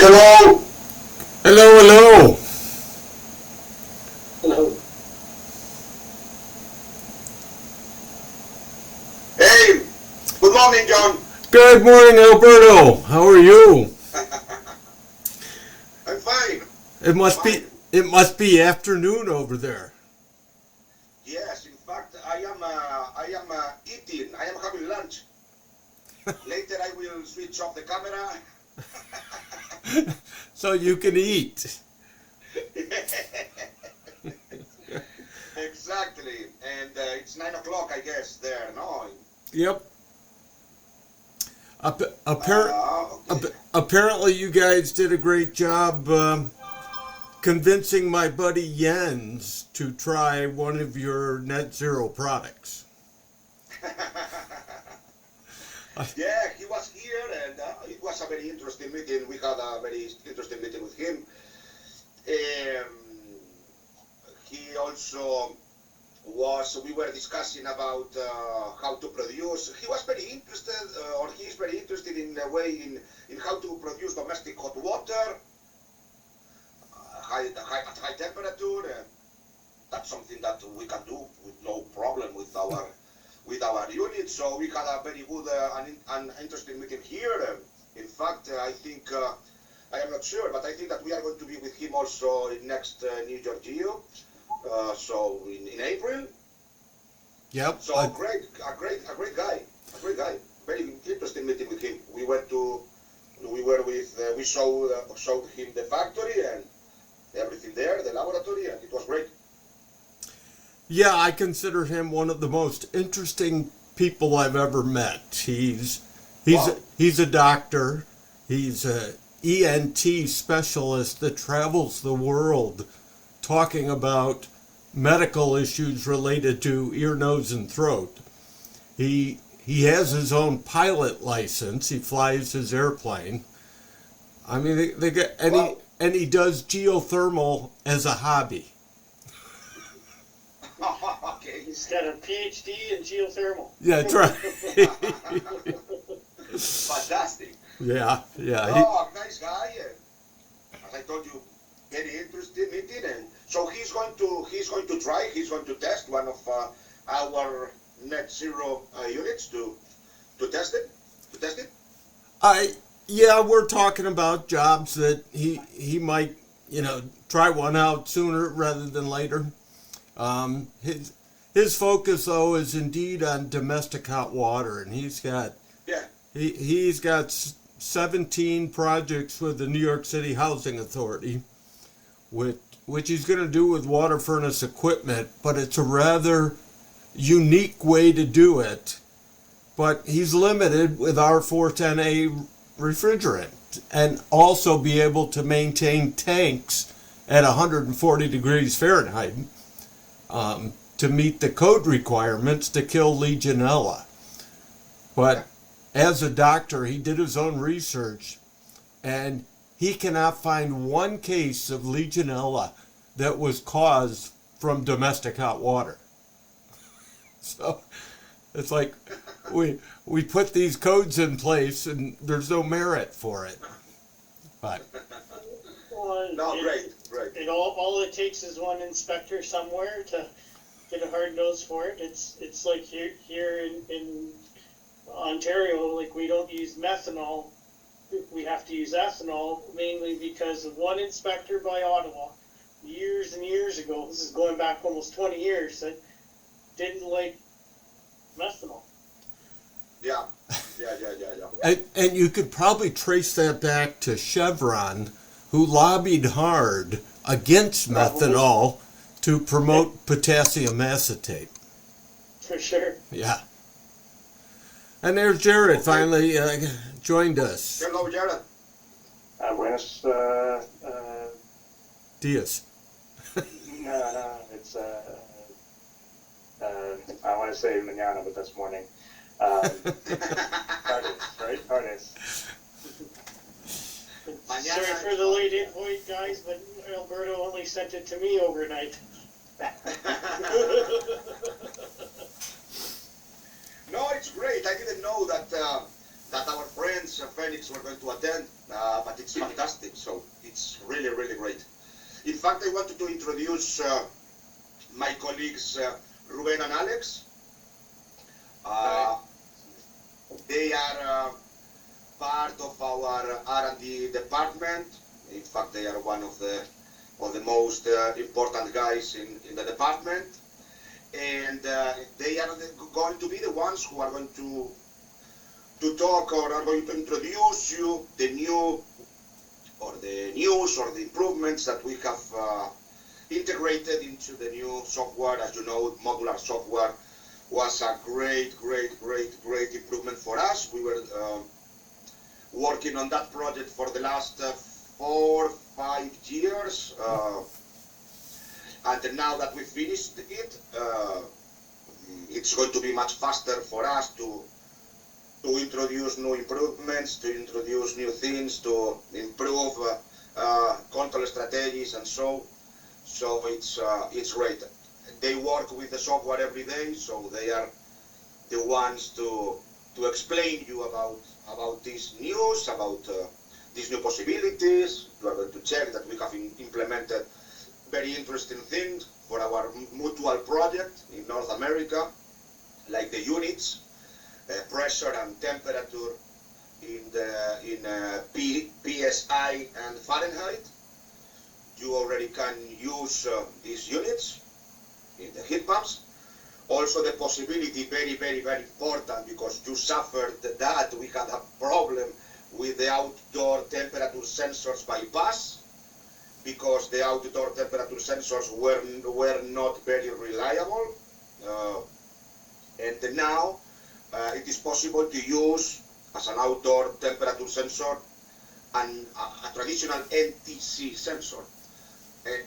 hello. Hello, hello. Hello. Hey, good morning, John. Good morning, Alberto. How are you? I'm fine. It must be Fine. it must be afternoon over there. Yes, in fact, I am eating. I am having lunch. Later, I will switch off the camera. So you can eat. Exactly. And it's 9 o'clock, I guess. There, no. Yep. Okay. Apparently you guys did a great job convincing my buddy Jens to try one of your Netzero products. Yeah, he was here, and it was a very interesting meeting. We had a very interesting meeting with him. He also we were discussing about how to produce. He was very interested, or he is very interested in a way in how to produce domestic hot water at high temperature. That's something that we can do with no problem with our unit. So we had a very good and interesting meeting here. In fact, I think I am not sure, but I think that we are going to be with him also in next New York Geo. So in April. Yep. So a great guy, Very interesting meeting with him. We showed him the factory and everything there, the laboratory, and it was great. Yeah, I consider him one of the most interesting people I've ever met. Wow. He's a doctor. He's a ENT specialist that travels the world talking about medical issues related to ear, nose, and throat. He has his own pilot license. He flies his airplane. I mean, they get Wow. and he does geothermal as a hobby. Okay. He's got a PhD in geothermal. Yeah, that's right. Fantastic. Yeah. Oh, nice guy. As I told you, very interesting meeting, and so he's going to test one of our net zero units to test it. We're talking about jobs that he might, try one out sooner rather than later. His focus though is indeed on domestic hot water, and he's got Yeah. he's got 17 projects with the New York City Housing Authority, which he's going to do with water furnace equipment, but it's a rather unique way to do it. But he's limited with R410A refrigerant and also be able to maintain tanks at 140 degrees Fahrenheit to meet the code requirements to kill Legionella. But as a doctor, he did his own research, and he cannot find one case of Legionella that was caused from domestic hot water. So it's like we put these codes in place, and there's no merit for it. But Well, No, great. all it takes is one inspector somewhere to get a hard nose for it. It's like here in Ontario, like we don't use methanol. We have to use ethanol mainly because of one inspector by Ottawa years and years ago. This is going back almost 20 years. That didn't like methanol. Yeah. and you could probably trace that back to Chevron, who lobbied hard against methanol to promote potassium acetate. For sure. Yeah. And there's Jared finally joined us. Hello, Jared. Buenos Diaz. no, it's I want to say mañana, but that's morning. Tardes, right? Tardes. Sorry for the late invite, guys, but Alberto only sent it to me overnight. No, it's great. I didn't know that that our friends Phoenix were going to attend, but it's fantastic. So it's really, really great. In fact, I wanted to introduce my colleagues Ruben and Alex. They are part of our R&D department. In fact, they are one of the most important guys in the department. And they are going to be the ones who are going to talk or are going to introduce you the new or the news or the improvements that we have integrated into the new software. As you know, modular software was a great improvement for us. We were working on that project for the last 4-5 years. And now that we finished it, it's going to be much faster for us to introduce new improvements, to introduce new things, to improve control strategies, and so it's great. They work with the software every day, so they are the ones to explain you about this news, about these new possibilities. You are going to check that we have implemented very interesting things for our mutual project in North America, like the units, pressure and temperature in PSI and Fahrenheit. You already can use these units in the heat pumps. Also the possibility, very important, because you suffered that we had a problem with the outdoor temperature sensors bypass, because the outdoor temperature sensors were not very reliable. And now it is possible to use as an outdoor temperature sensor and a traditional NTC sensor.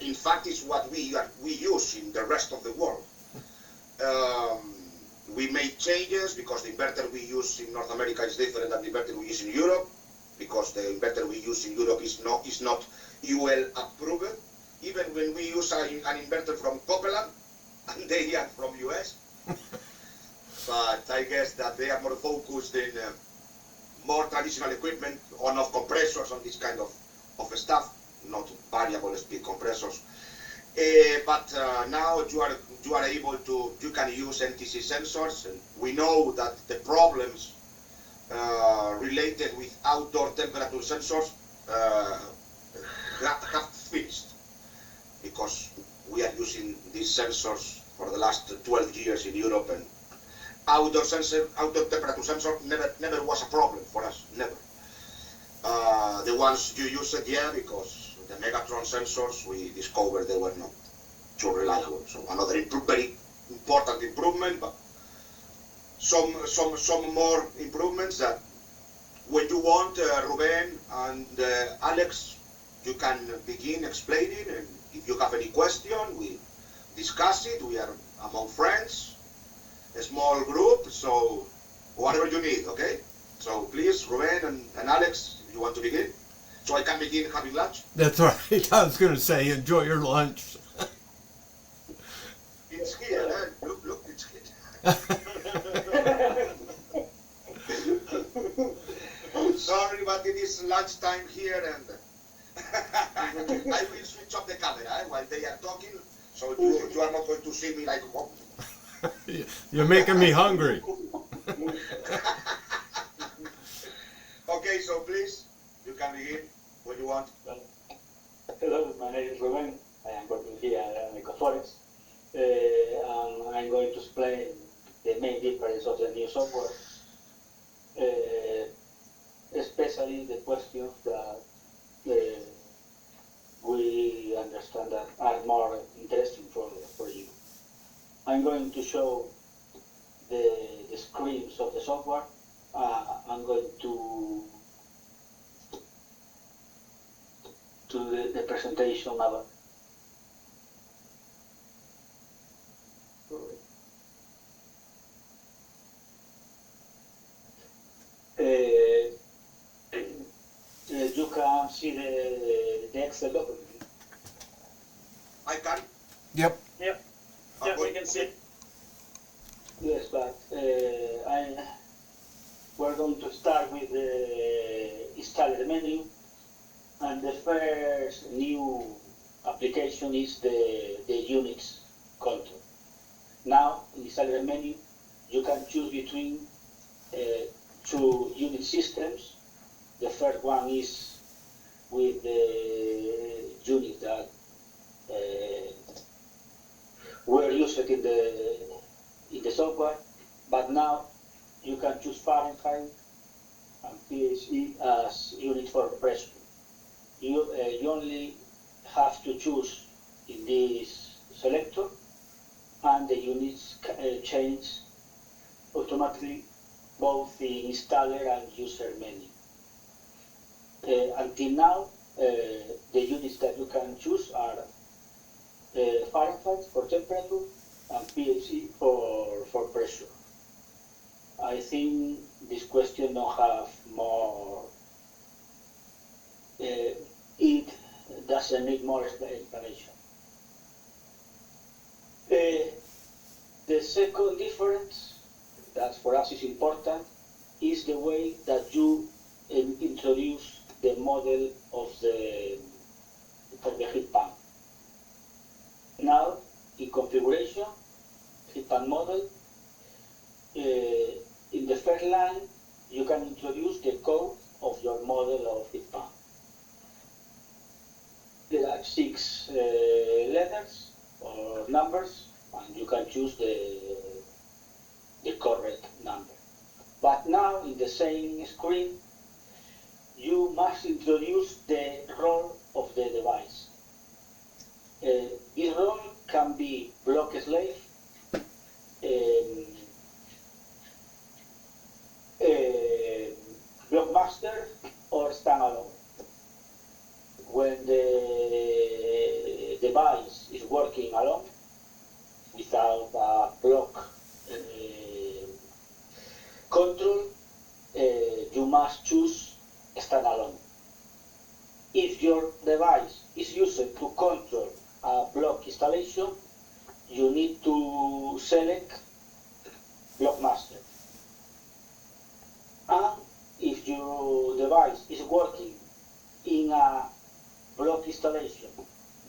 In fact, it's what we use in the rest of the world. We made changes because the inverter we use in North America is different than the inverter we use in Europe, because the inverter we use in Europe is not UL approved. Even when we use an inverter from Copeland, and they are from US. But I guess that they are more focused in more traditional equipment, on-off compressors, on this kind of stuff, not variable speed compressors. But now you are able to, you can use NTC sensors. And we know that the problems related with outdoor temperature sensors have finished, because we are using these sensors for the last 12 years in Europe, and outdoor temperature sensor never was a problem for us, never. The ones you used, yeah, because the Megatron sensors we discovered they were not too reliable. So another very important improvement, but some more improvements that when you want, Ruben and Alex, you can begin explaining, and if you have any question, we discuss it. We are among friends, a small group, so whatever you need, okay? So please, Ruben and Alex, if you want to begin, so I can begin having lunch. That's right. I was going to say, enjoy your lunch. It's here, eh? Look, it's here. Sorry, but it is lunchtime here, and I will switch off the camera while they are talking, so you are not going to see me like... You're making me hungry. Okay, so please, you can begin when you want. Hello, my name is Ruben. I am working here at Ecoforest. And I'm going to explain the main difference of the new software, especially the questions that we understand that are more interesting for you. I'm going to show the screens of the software. I'm going to the presentation about you can see the Excel document. I can. Yep. Yep. Yeah, we can see. Yes, but we're going to start with the installer menu, and the first new application is the Unix control. Now, in the installer menu, you can choose between two Unix systems. The first one is with the Unix that were used in the software, but now you can choose Fahrenheit and PHE as units for pressure. You only have to choose in this selector, and the units change automatically both the installer and user menu. Until now, the units that you can choose are Fahrenheit for temperature and PHE for pressure. I think this question don't have more. It doesn't need more explanation. The second difference that for us is important is the way that you introduce the model of the heat pump. Now, in configuration, heat pump model, in the first line, you can introduce the code of your model of heat pump. There are 6 letters or numbers, and you can choose the correct number. But now, in the same screen, you must introduce the role of the device. This role can be block slave, block master, or standalone. When the device is working alone, without a block control, you must choose standalone. If your device is used to control a block installation, you need to select block master. And if your device is working in a block installation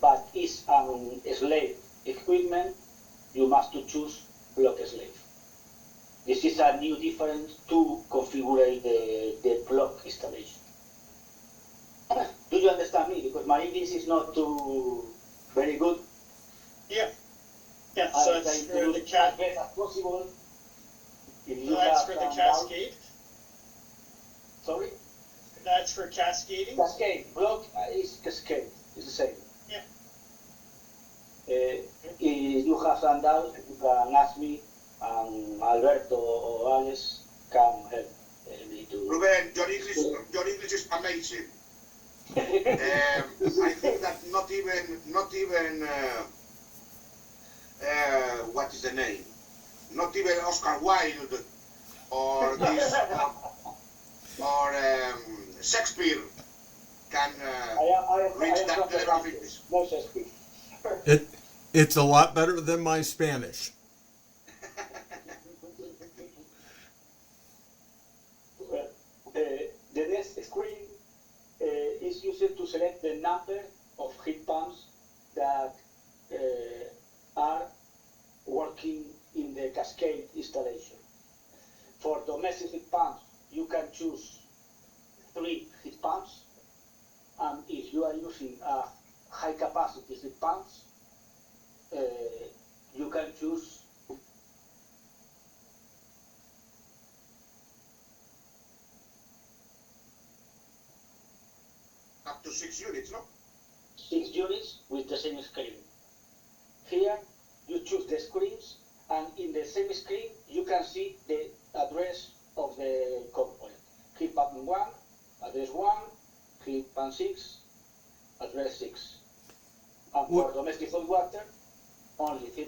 but is a slave equipment, you must choose block slave. This is a new difference to configure the block installation. Do you understand me? Because my English is not too very good. Yeah. Yeah, so I'm it's trying for to the do as best as possible. If you that's have for the some doubt- cascade. Sorry? That's for cascading. Cascade. Block is cascade. It's the same. Yeah. If you have some doubt, you can ask me, and Alberto or Alex can help me to. Ruben, your English is amazing. I think that not even what is the name? Not even Oscar Wilde or this or Shakespeare can reach I am that not level of English. No Shakespeare. It's a lot better than my Spanish. Well, the next screen is used to select the number of heat pumps that are working in the cascade installation. For domestic heat pumps, you can choose 3 heat pumps, and if you are using a high capacity heat pumps, you can choose Up to 6 units, no? 6 units with the same screen. Here, you choose the screens, and in the same screen, you can see the address of the component. Heat pump 1, address 1, heat pump 6, address 6. And for domestic hot water, only 3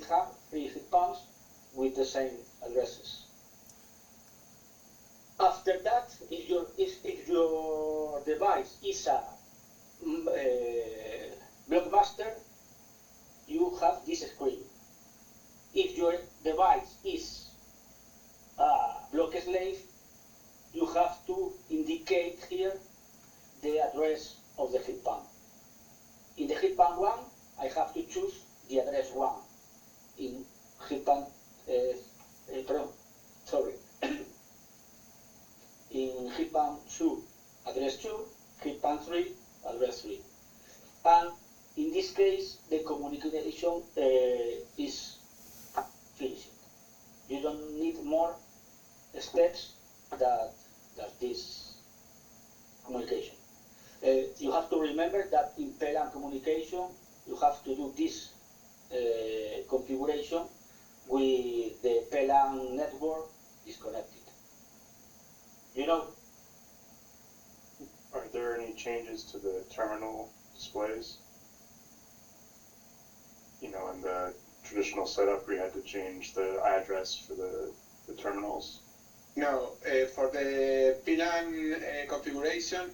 heat pumps with the same addresses. After that, if your device is a blockbuster, you have this screen. If your device is a block slave, you have to indicate here the address of the heat pump. In the heat pump 1, I have to choose the address 1. In heat pump, in heat pump 2, address 2, heat pump 3, address 3. And in this case, the communication is finished. You don't need more steps than this communication. You have to remember that in PLAN communication, you have to do this configuration with the PLAN network disconnected. You know? Are there any changes to the terminal displays? You know, in the traditional setup, we had to change the address for the terminals. No, for the PLAN configuration,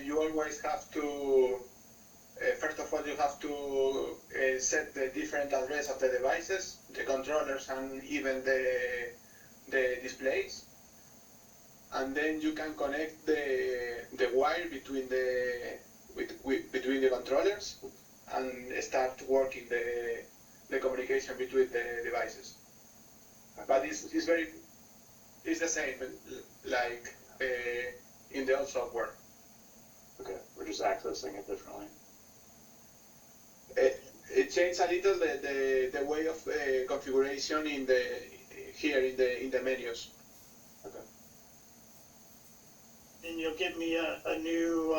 you always have to, first of all, you have to set the different address of the devices, the controllers, and even the displays. And then you can connect the wire between between the controllers and start working the communication between the devices. But it's the same, like in the old software. Okay, we're just accessing it differently. It changed a little the way of configuration here in the menus. Okay. And you'll give me a new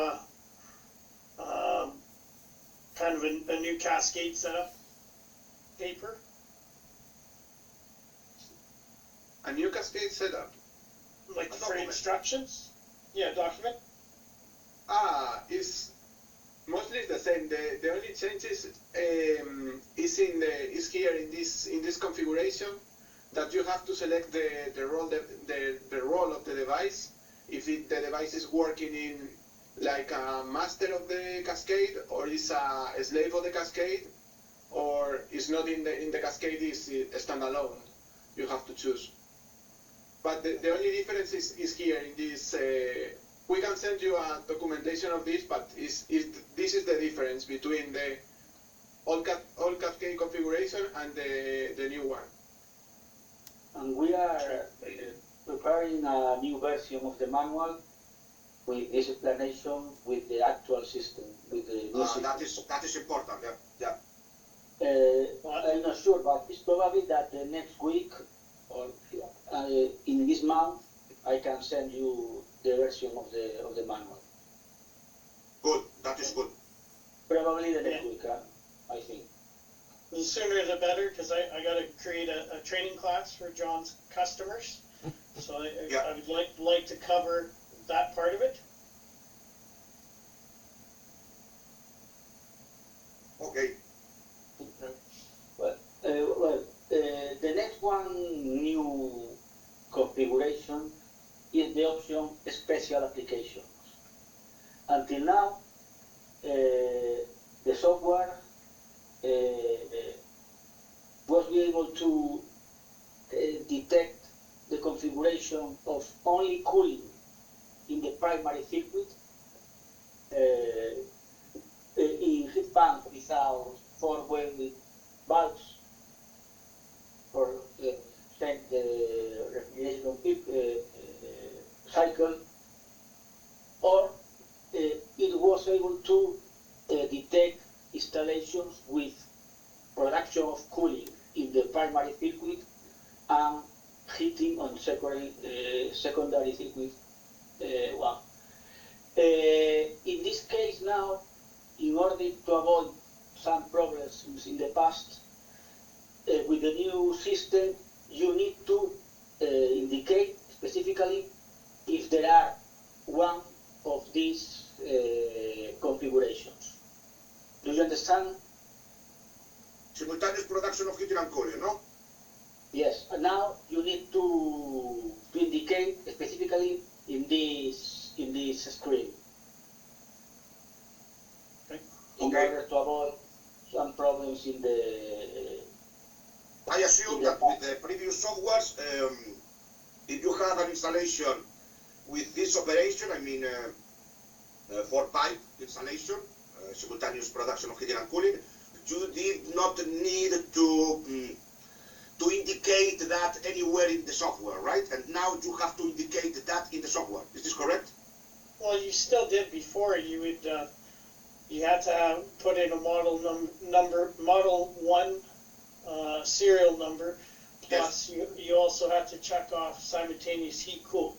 kind of a new cascade setup paper. A new cascade setup. Like A for document. instructions? Yeah, document. It's mostly the same. The only changes is here in this configuration that you have to select the role of the device. If the device is working in like a master of the cascade, or is a slave of the cascade, or is not in the cascade, is standalone. You have to choose. But the only difference is here in this. We can send you a documentation of this, but this is the difference between the old cascade configuration and the new one. And we are preparing a new version of the manual with this explanation with the actual system, with the new system. That is important. Yeah. I'm not sure, but it's probably that the next week or in this month I can send you the version of the manual. Good. That is good. Probably the next week, I think. The sooner the better, because I got to create a training class for John's customers. So Yeah. I would like to cover that part of it. Okay. The next one new configuration is the option special applications. Until now, the software was able to detect the configuration of only cooling in the primary circuit in heat pump without 4-way valves for the refrigeration cycle, or it was able to detect installations with production of cooling in the primary circuit and heating on secondary circuit 1. In this case now, in order to avoid some problems in the past, with the new system, you need to indicate specifically if there are one of these configurations. Do you understand? Simultaneous production of heating and cooling, no? Yes. And now you need to indicate specifically in this screen. Okay. In Okay. order to avoid some problems in the. I assume that with the previous softwares, if you have an installation with this operation, I mean, for pipe installation, simultaneous production of heating and cooling, you did not need to indicate that anywhere in the software, right? And now you have to indicate that in the software. Is this correct? Well, you still did before. You would you had to put in a model model 1 serial number. Plus, you also had to check off simultaneous heat cool.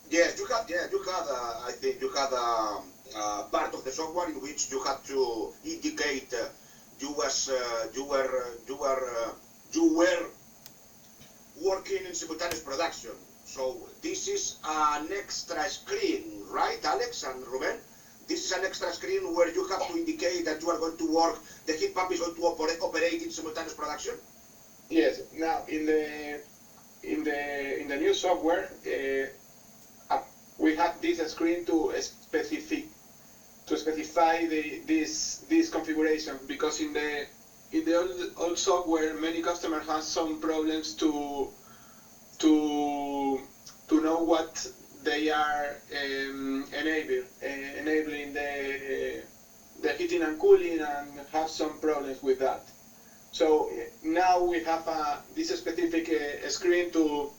Yes, you had. Yeah, you had. I think you had part of the software in which you had to indicate you were working in simultaneous production. So this is an extra screen, right, Alex and Ruben? This is an extra screen where you have to indicate that you are going to work. The heat pump is going to operate in simultaneous production. Yes. Now in the new software, we have this screen to specify this configuration, because in the old software, many customers have some problems to know what they are enabling the heating and cooling, and have some problems with that. So now we have this specific screen to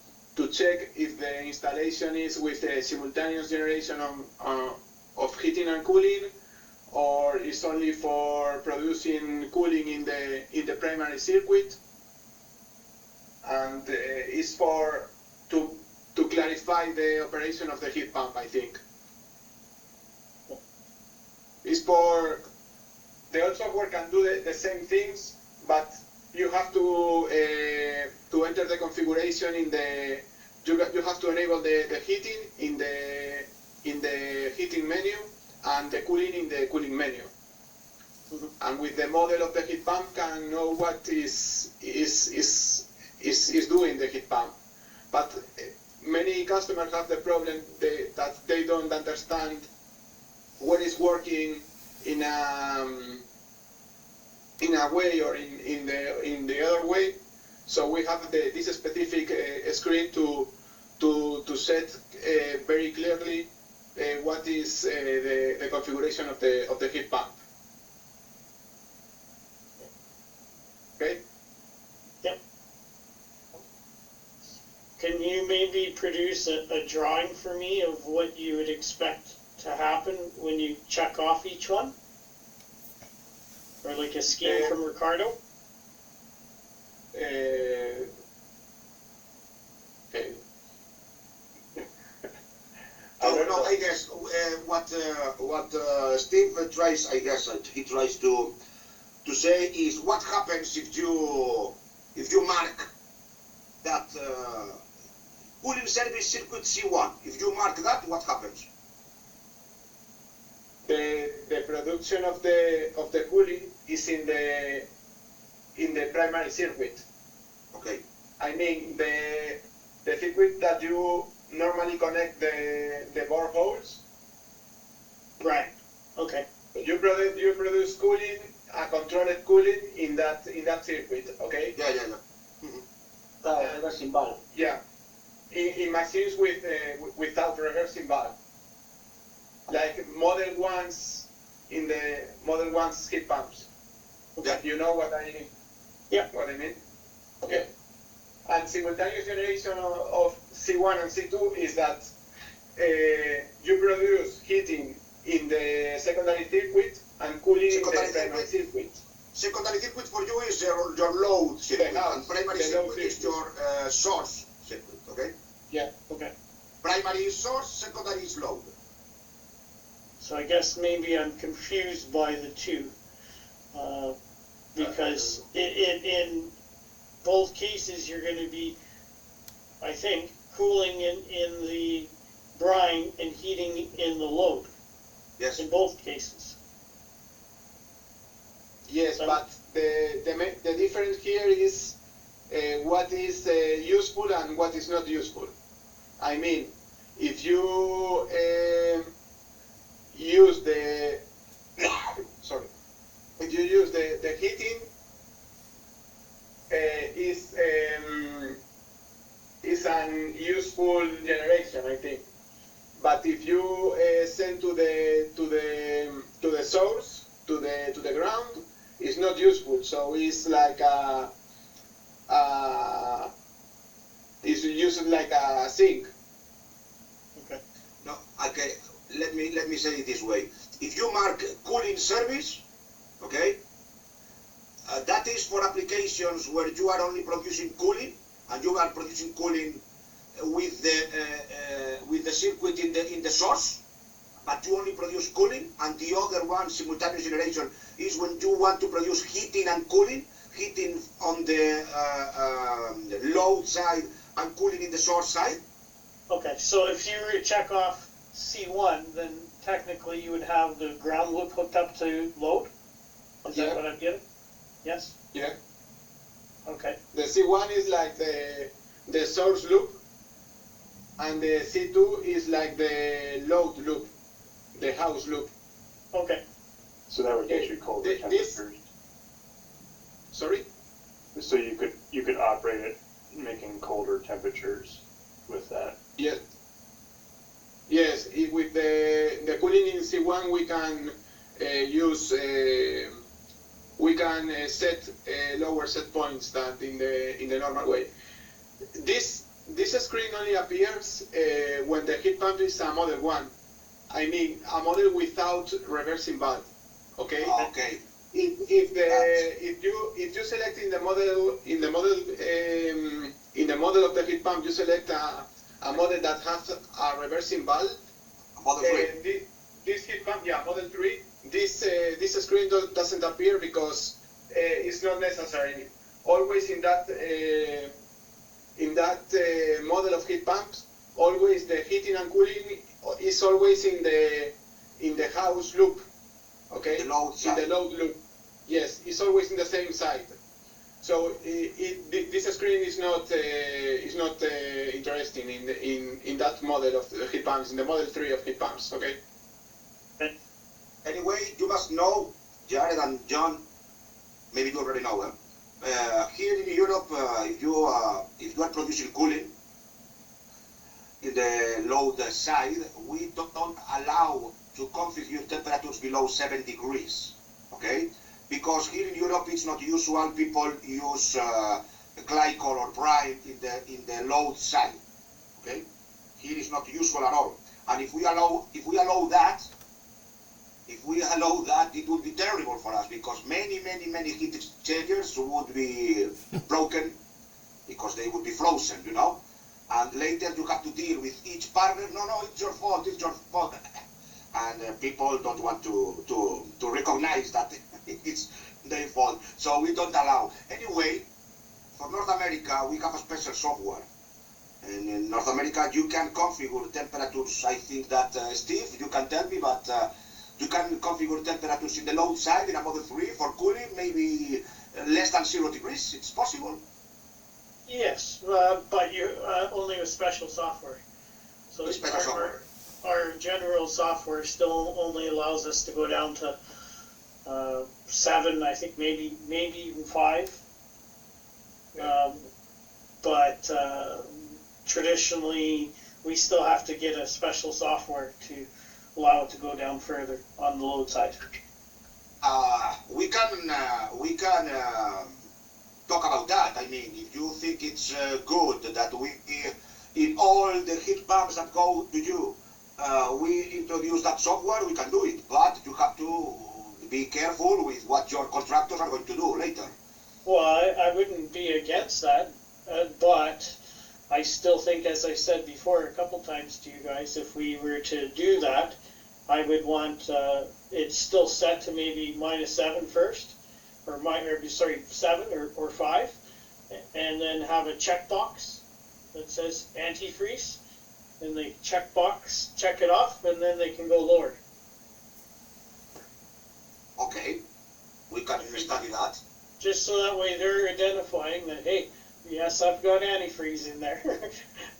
check if the installation is with a simultaneous generation of heating and cooling, or is only for producing cooling in the primary circuit, and is for to clarify the operation of the heat pump, I think. It's for the old software can do the same things, but you have to enter the configuration in the. You have to enable the heating in the heating menu, and the cooling in the cooling menu. Mm-hmm. And with the model of the heat pump, can know what is doing the heat pump. But many customers have the problem that they don't understand what is working in a way or in the other way. So we have this specific screen to set very clearly what is the configuration of the heat pump. Okay. Yep. Can you maybe produce a drawing for me of what you would expect to happen when you check off each one? Or like a scheme from Ricardo? I guess what Steve tries, I guess he tries to say is what happens if you mark that cooling service circuit C1. If you mark that, what happens? The production of the cooling is in the primary circuit. Okay. I mean the circuit that you normally connect the boreholes. Right. Okay. You produce cooling, a controlled cooling in that circuit. Okay. Yeah. Mm-hmm. Reversing valve. Yeah. In machines without reversing valve, like Model 1s in the Model 1's heat pumps. Yeah. You know what I mean? Okay. And simultaneous generation of C1 and C2 is that you produce heating in the secondary circuit and cooling in the primary circuit. Secondary circuit for you is your load circuit, and primary circuit is your source circuit, okay? Yeah, okay. Primary is source, secondary is load. So I guess maybe I'm confused by the two, because in both cases you're going to be, I think, cooling in the brine and heating in the load. Yes. In both cases. Yes, but the difference here is what is useful and what is not useful. I mean, if you use the if you use the heating is a an useful generation, I think. But if you send to the source, to the ground, it's not useful. So it's like it's used like a sink. Okay. No, okay. Let me say it this way. If you mark cooling service, okay, that is for applications where you are only producing cooling, and you are producing cooling with the circuit in the source, but you only produce cooling, and the other one, simultaneous generation, is when you want to produce heating and cooling, heating on the load side and cooling in the source side. Okay, so if you were to check off C1, then technically you would have the ground loop hooked up to load? Is Yeah. that what I'm getting? Yes? Yeah. Okay. The C1 is like the source loop, and the C2 is like the load loop, the house loop. Okay. So that would get you colder This- temperatures. Sorry? So you could operate it making colder temperatures with that. Yes. Yes, with the cooling in C1, we can use we can set lower set points than in the normal way. This screen only appears when the heat pump is a model 1. I mean, a model without reversing valve. Okay. Okay. If you select in the model of the heat pump, you select a model that has a reversing valve. Model 3. This heat pump, yeah, model 3. This screen doesn't appear because it's not necessary. Always in that model of heat pumps, always the heating and cooling is always in the house loop. Okay. The load side. In the load loop. Yes, it's always in the same side. So this screen is not interesting in that model of the heat pumps, in the model 3 of heat pumps. Okay. Anyway, you must know, Jared and John, maybe you already know them. Here in Europe, if you are producing cooling in the load side, we don't allow to configure temperatures below 7 degrees. Okay, because here in Europe it's not usual. People use glycol or brine in the load side. Okay, here is not usual at all. And if we allow that, it would be terrible for us, because many heat exchangers would be broken because they would be frozen, you know. And later you have to deal with each partner. No, it's your fault. And people don't want to recognize that it's their fault. So we don't allow. Anyway, for North America, we have a special software. And in North America, you can configure temperatures. I think that, Steve, you can tell me, but you can configure temperatures in the load side in a Model 3 for cooling, maybe less than 0 degrees. It's possible. Yes, but you only with special software. So With special software. Our general software still only allows us to go down to 7, I think maybe even 5. But traditionally, we still have to get a special software to allow it to go down further on the load side. We can talk about that. I mean, if you think it's good that we, in all the heat pumps that go to you, we introduce that software, we can do it. But you have to be careful with what your contractors are going to do later. Well, I wouldn't be against that, but I still think, as I said before a couple times to you guys, if we were to do that, I would want it's still set to maybe -7 first, or 7 or 5, and then have a checkbox that says antifreeze, and they check it off, and then they can go lower. Okay, we can study that. Just so that way they're identifying that, hey, yes, I've got antifreeze in there,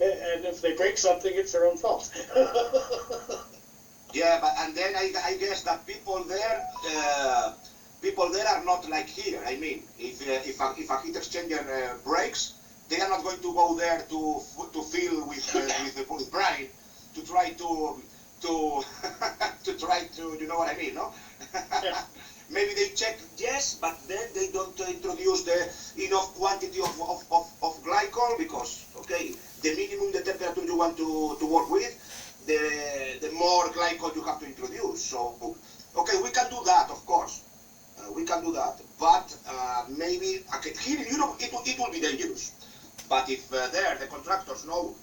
and if they break something, it's their own fault. Yeah, but and then I guess that people there are not like here. I mean, if a heat exchanger breaks, they are not going to go there to fill with brine to try to to try to, you know what I mean, no? Yeah. Maybe they check, yes, but then they don't introduce the enough quantity of glycol because, okay, the minimum the temperature you want to work with, the more glycol you have to introduce. So, okay, we can do that, of course. We can do that, but maybe okay, here in Europe it will be dangerous. But if there the contractors know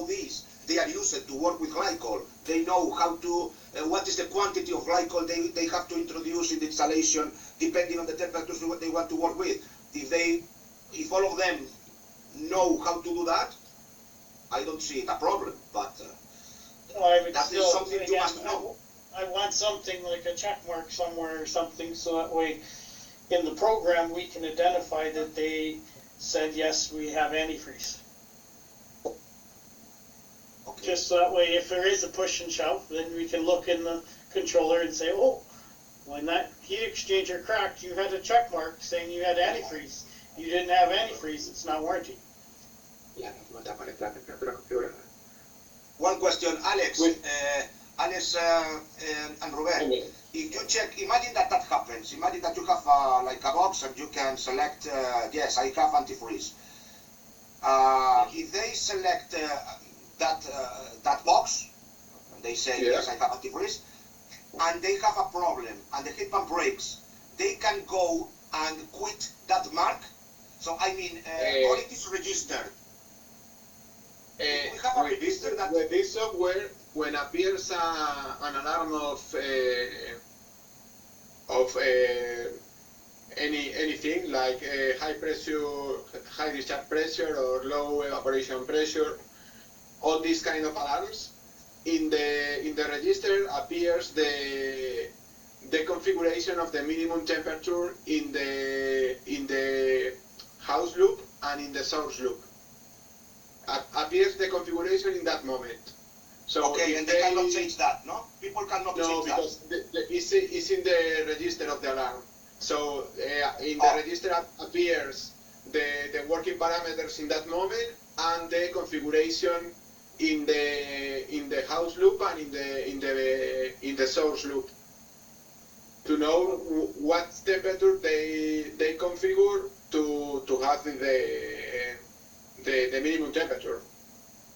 this, they are used to work with glycol. They know how to what is the quantity of glycol they have to introduce in the installation depending on the temperatures they want to work with. If all of them know how to do that, I don't see it a problem. But I would that still, is something you again, must know. I want something like a check mark somewhere or something, so that way in the program we can identify that they said, yes, we have antifreeze. Okay. Just so that way, if there is a push and shove, then we can look in the controller and say, oh, when that heat exchanger cracked, you had a check mark saying you had antifreeze. You didn't have antifreeze, it's not warranty. One question, Alex. Alex and Robert. If you check, imagine that happens. Imagine that you have like a box and you can select, yes, I have antifreeze. If they select that box, they say, yes, I have antifreeze, and they have a problem and the heat pump breaks, they can go and quit that mark. So I mean, or it is registered. We have a register that with this software, when appears an alarm of anything like high pressure, high discharge pressure, or low evaporation pressure, all these kind of alarms, in the register appears the configuration of the minimum temperature in the house loop and in the source loop. Appears the configuration in that moment. So okay, and they cannot change that, no? People cannot change that. No, because it's in the register of the alarm. So in the register appears the working parameters in that moment and the configuration in the house loop and in the source loop to know what temperature they configure to have the minimum temperature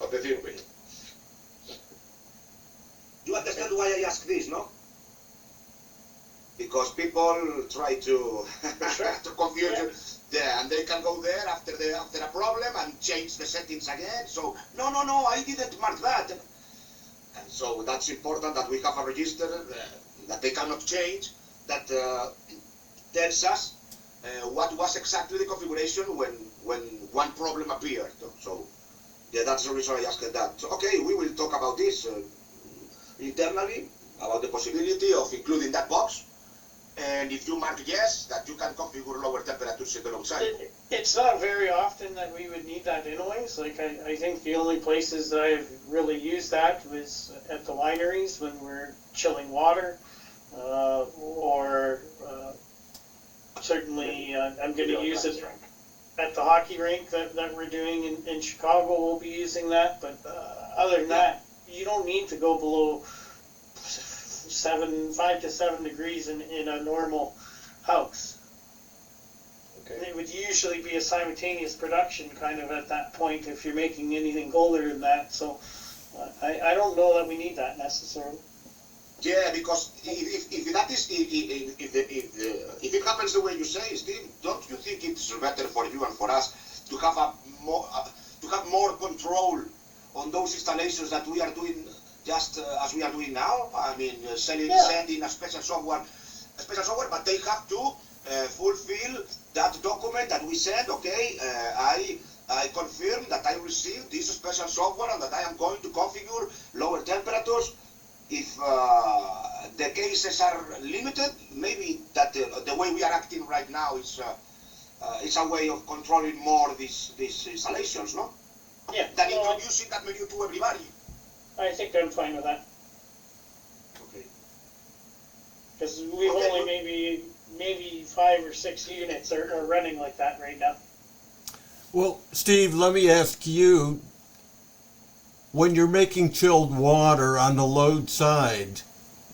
of the circuit. You understand why I ask this, no? Because people try to to confuse you. Yeah, and they can go there after a problem and change the settings again. So no, I didn't mark that. And so that's important that we have a register that they cannot change that tells us what was exactly the configuration when one problem appeared. So yeah, that's the reason I asked that. So, okay, we will talk about this internally about the possibility of including that box. And if you mark yes, that you can configure lower temperatures in the outside. It's not very often that we would need that anyways. Like I think the only places that I've really used that was at the wineries when we're chilling water, or certainly I'm going to use it at the hockey rink that we're doing in Chicago. We'll be using that, but other than that, you don't need to go below 5 to 7 degrees in a normal house. Okay. It would usually be a simultaneous production kind of at that point if you're making anything colder than that. So I don't know that we need that necessarily. Yeah, because if that is if it happens the way you say, Steve, don't you think it's better for you and for us to have more control on those installations that we are doing just as we are doing now? I mean, sending a special software, but they have to fulfill that document that we said. Okay, I confirm that I received this special software and that I am going to configure lower temperatures. If the cases are limited, maybe that the way we are acting right now is a way of controlling more these installations, no? Yeah. Than introducing that menu to everybody. I think I'm fine with that. Okay. Because we've only maybe 5 or 6 units are running like that right now. Well, Steve, let me ask you, when you're making chilled water on the load side,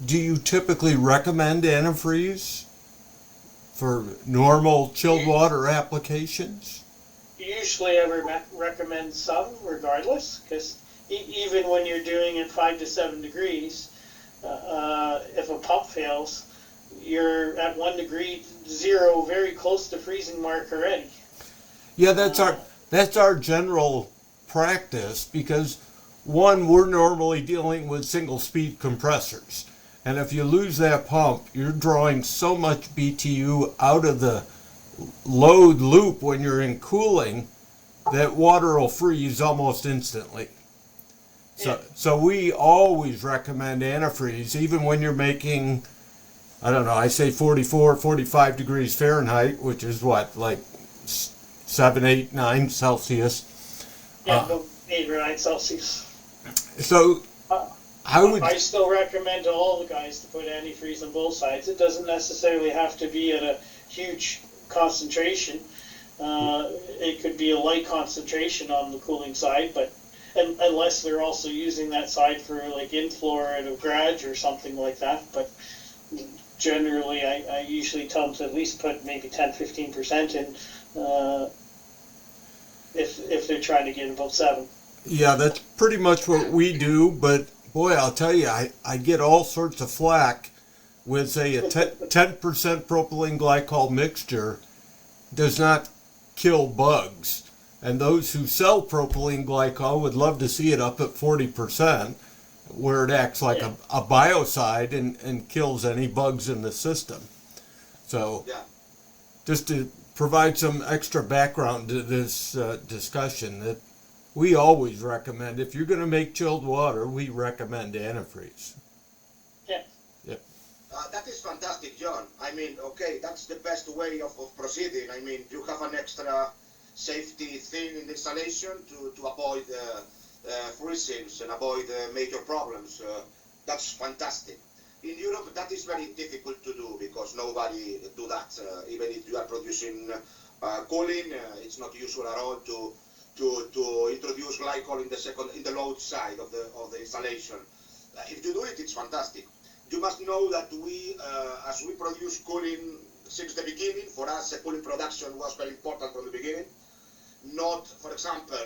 do you typically recommend antifreeze for normal chilled water applications? Usually I recommend some regardless, because even when you're doing it 5 to 7 degrees, if a pump fails, you're at 1 degree zero, very close to freezing mark already. Yeah, that's our general practice because one, we're normally dealing with single speed compressors. And if you lose that pump, you're drawing so much BTU out of the load loop when you're in cooling that water will freeze almost instantly. So we always recommend antifreeze, even when you're making, I don't know, I say 44, 45 degrees Fahrenheit, which is what, like 7, 8, 9 Celsius. Yeah, 8 or 9 Celsius. So I still recommend to all the guys to put antifreeze on both sides. It doesn't necessarily have to be at a huge concentration. It could be a light concentration on the cooling side, but unless they're also using that side for like inflow at a garage or something like that. But generally, I usually tell them to at least put maybe 10-15% in if they're trying to get about 7. Yeah, that's pretty much what we do, but boy, I'll tell you, I get all sorts of flack with, say, a 10% propylene glycol mixture does not kill bugs. And those who sell propylene glycol would love to see it up at 40%, where it acts like a biocide and kills any bugs in the system. So just to provide some extra background to this discussion, that we always recommend, if you're going to make chilled water, we recommend antifreeze. Yeah. Yep. That is fantastic, John. I mean, okay, that's the best way of proceeding. I mean, you have an extra safety thing in the installation to avoid freezings and avoid major problems. That's fantastic. In Europe, that is very difficult to do because nobody do that. Even if you are producing cooling, it's not usual at all to introduce glycol in the load side of the installation. If you do it, it's fantastic. You must know that we, as we produce cooling since the beginning, for us, cooling production was very important from the beginning. Not, for example,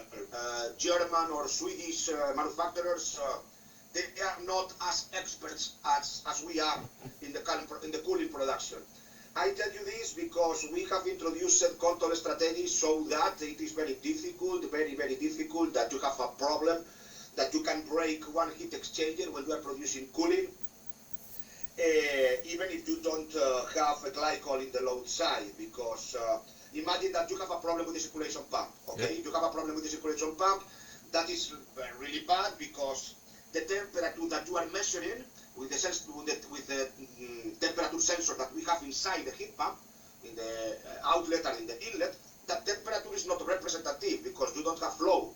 German or Swedish manufacturers. They are not as experts as we are in the cooling production. I tell you this because we have introduced control strategies so that it is very difficult, very, very difficult that you have a problem, that you can break one heat exchanger when you are producing cooling, even if you don't have a glycol in the load side, because imagine that you have a problem with the circulation pump, okay? If you have a problem with the circulation pump, that is really bad because the temperature that you are measuring with the temperature sensor that we have inside the heat pump, in the outlet and in the inlet, that temperature is not representative because you don't have flow.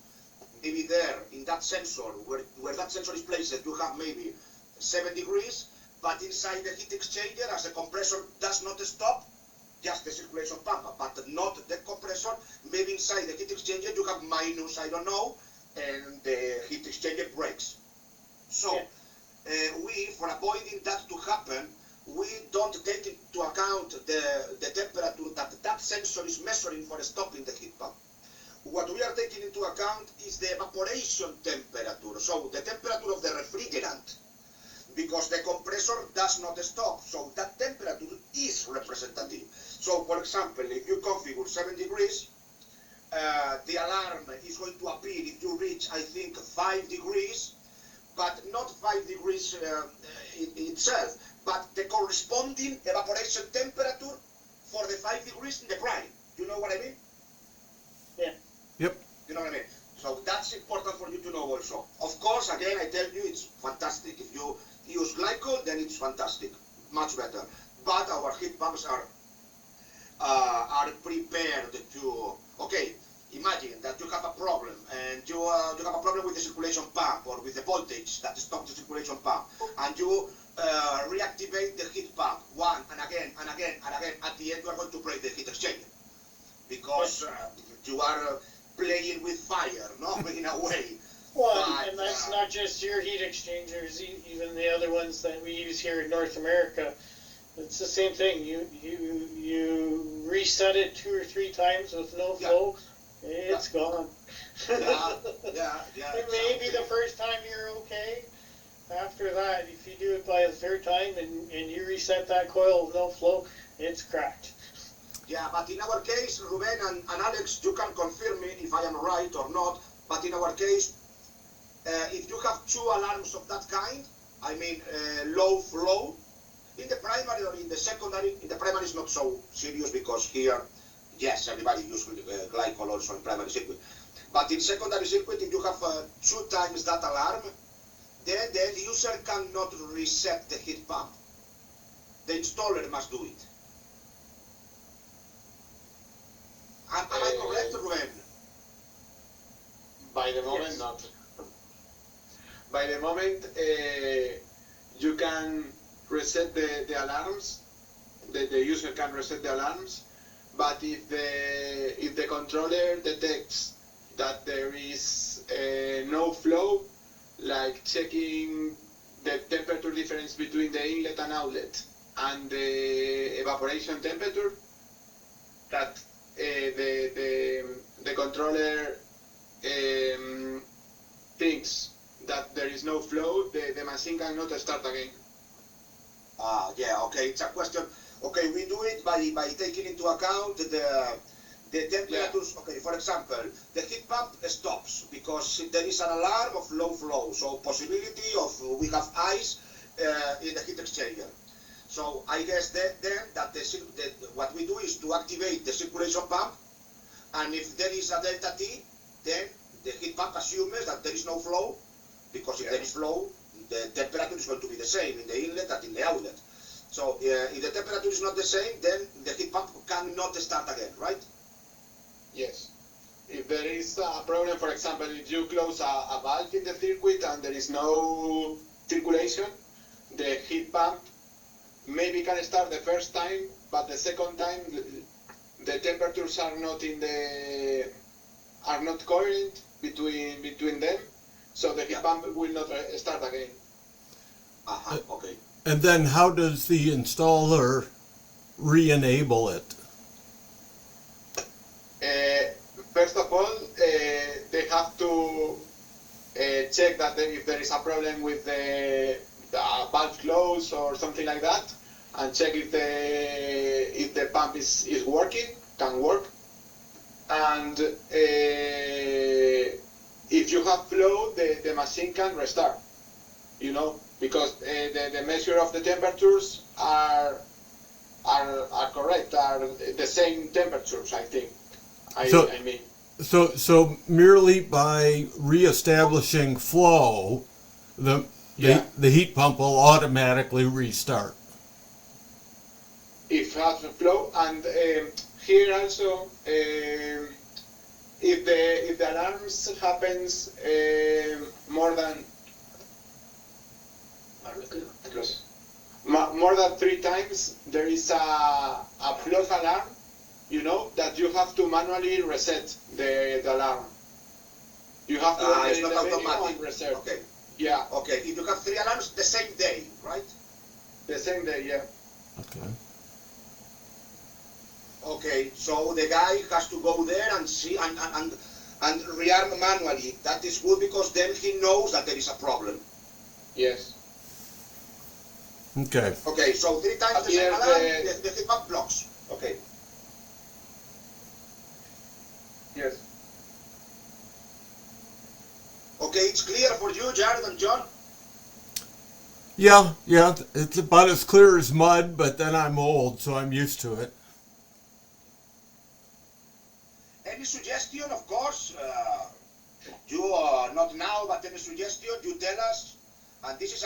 Maybe there, in that sensor, where that sensor is placed, you have maybe 7 degrees, but inside the heat exchanger, as the compressor does not stop, just the circulation pump, but not the compressor, maybe inside the heat exchanger you have minus, I don't know, and the heat exchanger breaks. So, we, for avoiding that to happen, we don't take into account the temperature that sensor is measuring for stopping the heat pump. What we are taking into account is the evaporation temperature, so the temperature of the refrigerant, because the compressor does not stop, so that temperature is representative. So, for example, if you configure 7 degrees, the alarm is going to appear if you reach, I think, 5 degrees, but not 5 degrees itself, but the corresponding evaporation temperature for the 5 degrees in the prime. You know what I mean? Yeah. Yep. You know what I mean? So that's important for you to know also. Of course, again, I tell you, it's fantastic. If you use glycol, then it's fantastic, much better. But our heat pumps are prepared to, okay, imagine that you have a problem and you have a problem with the circulation pump or with the voltage that stops the circulation pump, and you reactivate the heat pump one and again and again and again. At the end, you are going to break the heat exchanger. because you are playing with fire, no, in a way. Well, But, and that's not just your heat exchangers, even the other ones that we use here in North America. It's the same thing. You reset it 2 or 3 times with no flow, it's gone. Yeah. It may be the first time you're okay. After that, if you do it by the 3rd time and you reset that coil with no flow, it's cracked. Yeah, but in our case, Ruben and Alex, you can confirm me if I am right or not, but in our case, if you have 2 alarms of that kind, I mean low flow, in the primary or in the secondary, in the primary is not so serious because here, yes, everybody uses glycol also in primary circuit. But in secondary circuit, if you have 2 times that alarm, then the end user cannot reset the heat pump. The installer must do it. Am I correct, Ruben? By the moment, Yes. not. By the moment, you can reset the alarms. The user can reset the alarms, but if the controller detects that there is no flow, like checking the temperature difference between the inlet and outlet and the evaporation temperature, that the controller thinks that there is no flow, the machine cannot start again. Yeah, okay, it's a question. Okay, we do it by taking into account the temperatures. Okay, for example, the heat pump stops because there is an alarm of low flow, so possibility of we have ice in the heat exchanger. So I guess then that what we do is to activate the circulation pump, and if there is a delta T, then the heat pump assumes that there is no flow, because if there is flow, the temperature is going to be the same in the inlet and in the outlet. So if the temperature is not the same, then the heat pump cannot start again, right? Yes. If there is a problem, for example, if you close a valve in the circuit and there is no circulation, the heat pump maybe can start the first time, but the second time the temperatures are not coherent between them, so the heat pump will not start again. Okay. And then how does the installer re-enable it? First of all, they have to check that if there is a problem with the valve close or something like that, and check if the pump is working, can work. And if you have flow, the machine can restart. Because the measure of the temperatures are correct, are the same temperatures, I think. I mean. So merely by re-establishing flow, the heat pump will automatically restart. If it has a flow, and here also, if the alarms happens more than 3 times, there is a flood alarm. That you have to manually reset the alarm. You have to It's not automatic. and reset. Okay. Yeah. Okay. If you have 3 alarms the same day, right? The same day, yeah. Okay. Okay. So the guy has to go there and see and rearm manually. That is good because then he knows that there is a problem. Yes. Okay. Okay. So 3 times the same alarm, the heat pump blocks. Okay. Yes. Okay, it's clear for you, Jared and John? Yeah, it's about as clear as mud, but then I'm old, so I'm used to it. Any suggestion, of course, you not now, but any suggestion, you tell us. And these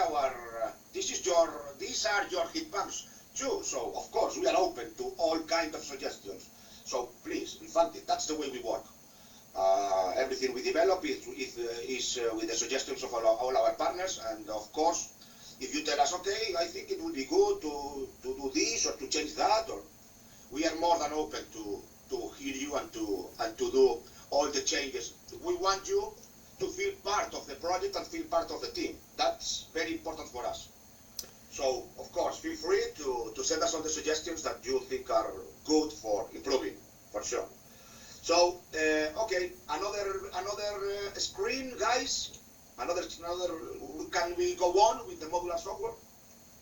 are your heat pumps too. So of course we are open to all kinds of suggestions. So please, in fact, that's the way we work. Everything we develop is with the suggestions of all our partners, and of course, if you tell us, okay, I think it would be good to do this or to change that, or we are more than open to hear you and to do all the changes. We want you to feel part of the project and feel part of the team. That's very important for us. So, of course, feel free to send us all the suggestions that you think are good for improving, for sure. So, okay, another screen, guys. Another. Can we go on with the modular software?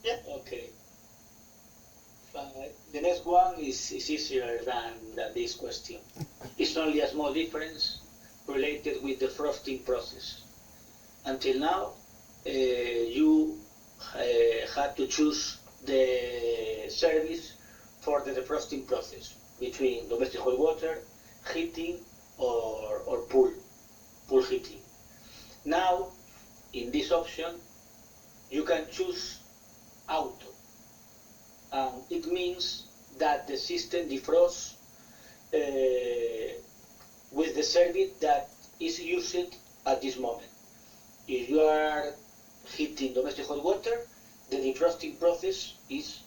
Yeah. Okay. The next one is easier than this question. It's only a small difference related with the frosting process. Until now, you had to choose the service for the defrosting process between domestic hot water, heating, or pool heating. Now, in this option, you can choose auto. It means that the system defrosts with the service that is used at this moment. If you are heating domestic hot water, the defrosting process is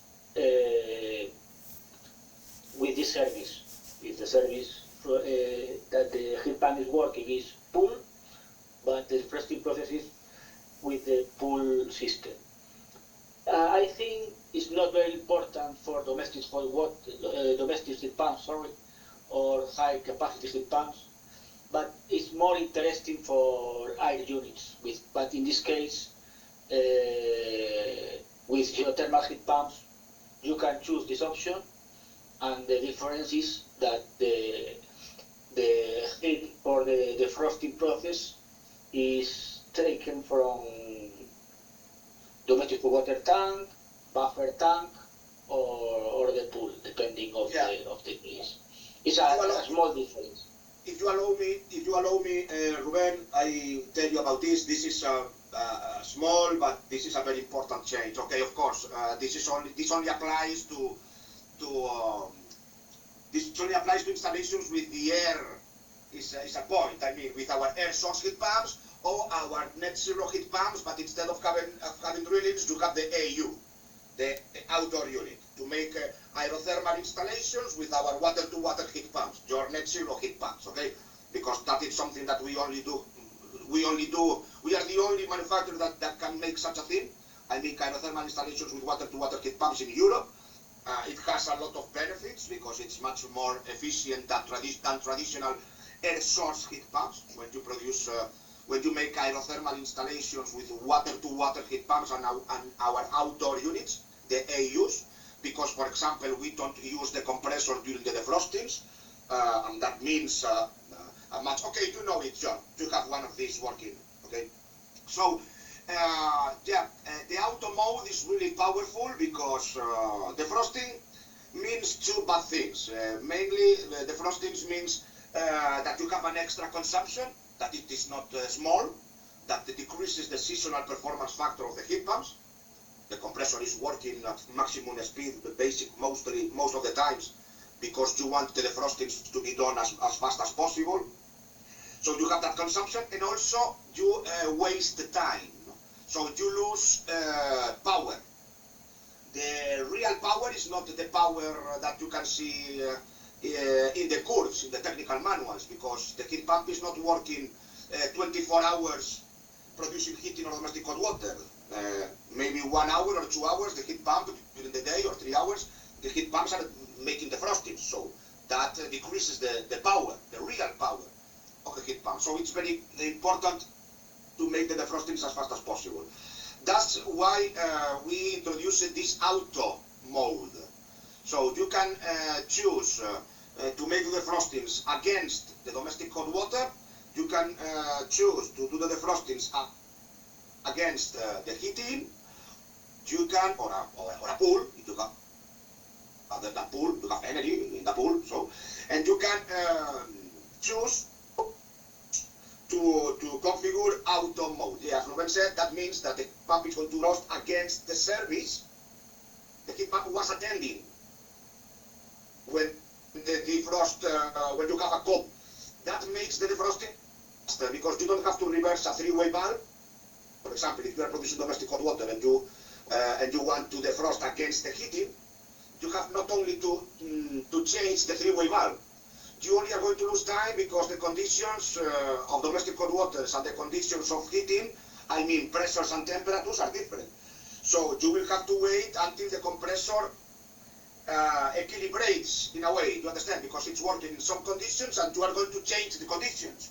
with this service. If the service that the heat pump is working is pool, but the defrosting process is with the pool system. I think it's not very important for domestic hot water, domestic heat pumps, or high capacity heat pumps, but it's more interesting for air units. But in this case, with geothermal heat pumps, you can choose this option, and the difference is that the heat or the defrosting process is taken from domestic water tank, buffer tank, or the pool, depending of the case. It's a small difference. If you allow me, Ruben, I tell you about this. This is small, but this is a very important change. Okay, of course, this only applies to installations with the air. Is a point. I mean, with our air source heat pumps or our Netzero heat pumps, but instead of having drillings, you have the AU, the outdoor unit, to make aerothermal installations with our water-to-water heat pumps, your Netzero heat pumps, okay? Because that is something that we are the only manufacturer that can make such a thing. I make aerothermal installations with water-to-water heat pumps in Europe. It has a lot of benefits because it's much more efficient than traditional air source heat pumps when you make aerothermal installations with water-to-water heat pumps and our outdoor units, the AUs, because, for example, we don't use the compressor during the defrostings, and that means a much. Okay, you know it, John. You have one of these working. Okay, so the auto mode is really powerful because defrosting means two bad things. Mainly, defrosting means that you have an extra consumption, that it is not small, that it decreases the seasonal performance factor of the heat pumps. The compressor is working at maximum speed, most of the times, because you want the defrosting to be done as fast as possible. So you have that consumption, and also you waste time. So you lose power. The real power is not the power that you can see in the curves, in the technical manuals, because the heat pump is not working 24 hours producing heating or domestic hot water. Maybe 1 hour or 2 hours the heat pump during the day, or 3 hours, the heat pumps are making the frosting. So that decreases the power, the real power of the heat pump. So it's very important to make the defrostings as fast as possible. That's why we introduced this auto mode. So you can choose to make the defrostings against the domestic hot water. You can choose to do the defrostings against the heating. You can, or a pool, if you have the pool, you have energy in the pool. So, and you can choose to configure auto mode. As Ruben said, that means that the pump is going to roast against the service the heat pump was attending when the defrost, when you have a cold. That makes the defrosting faster because you don't have to reverse a three-way valve. For example, if you are producing domestic hot water and you want to defrost against the heating, you have not only to change the three-way valve, you only are going to lose time because the conditions of domestic hot waters and the conditions of heating, I mean pressures and temperatures are different. So you will have to wait until the compressor equilibrates in a way, you understand, because it's working in some conditions and you are going to change the conditions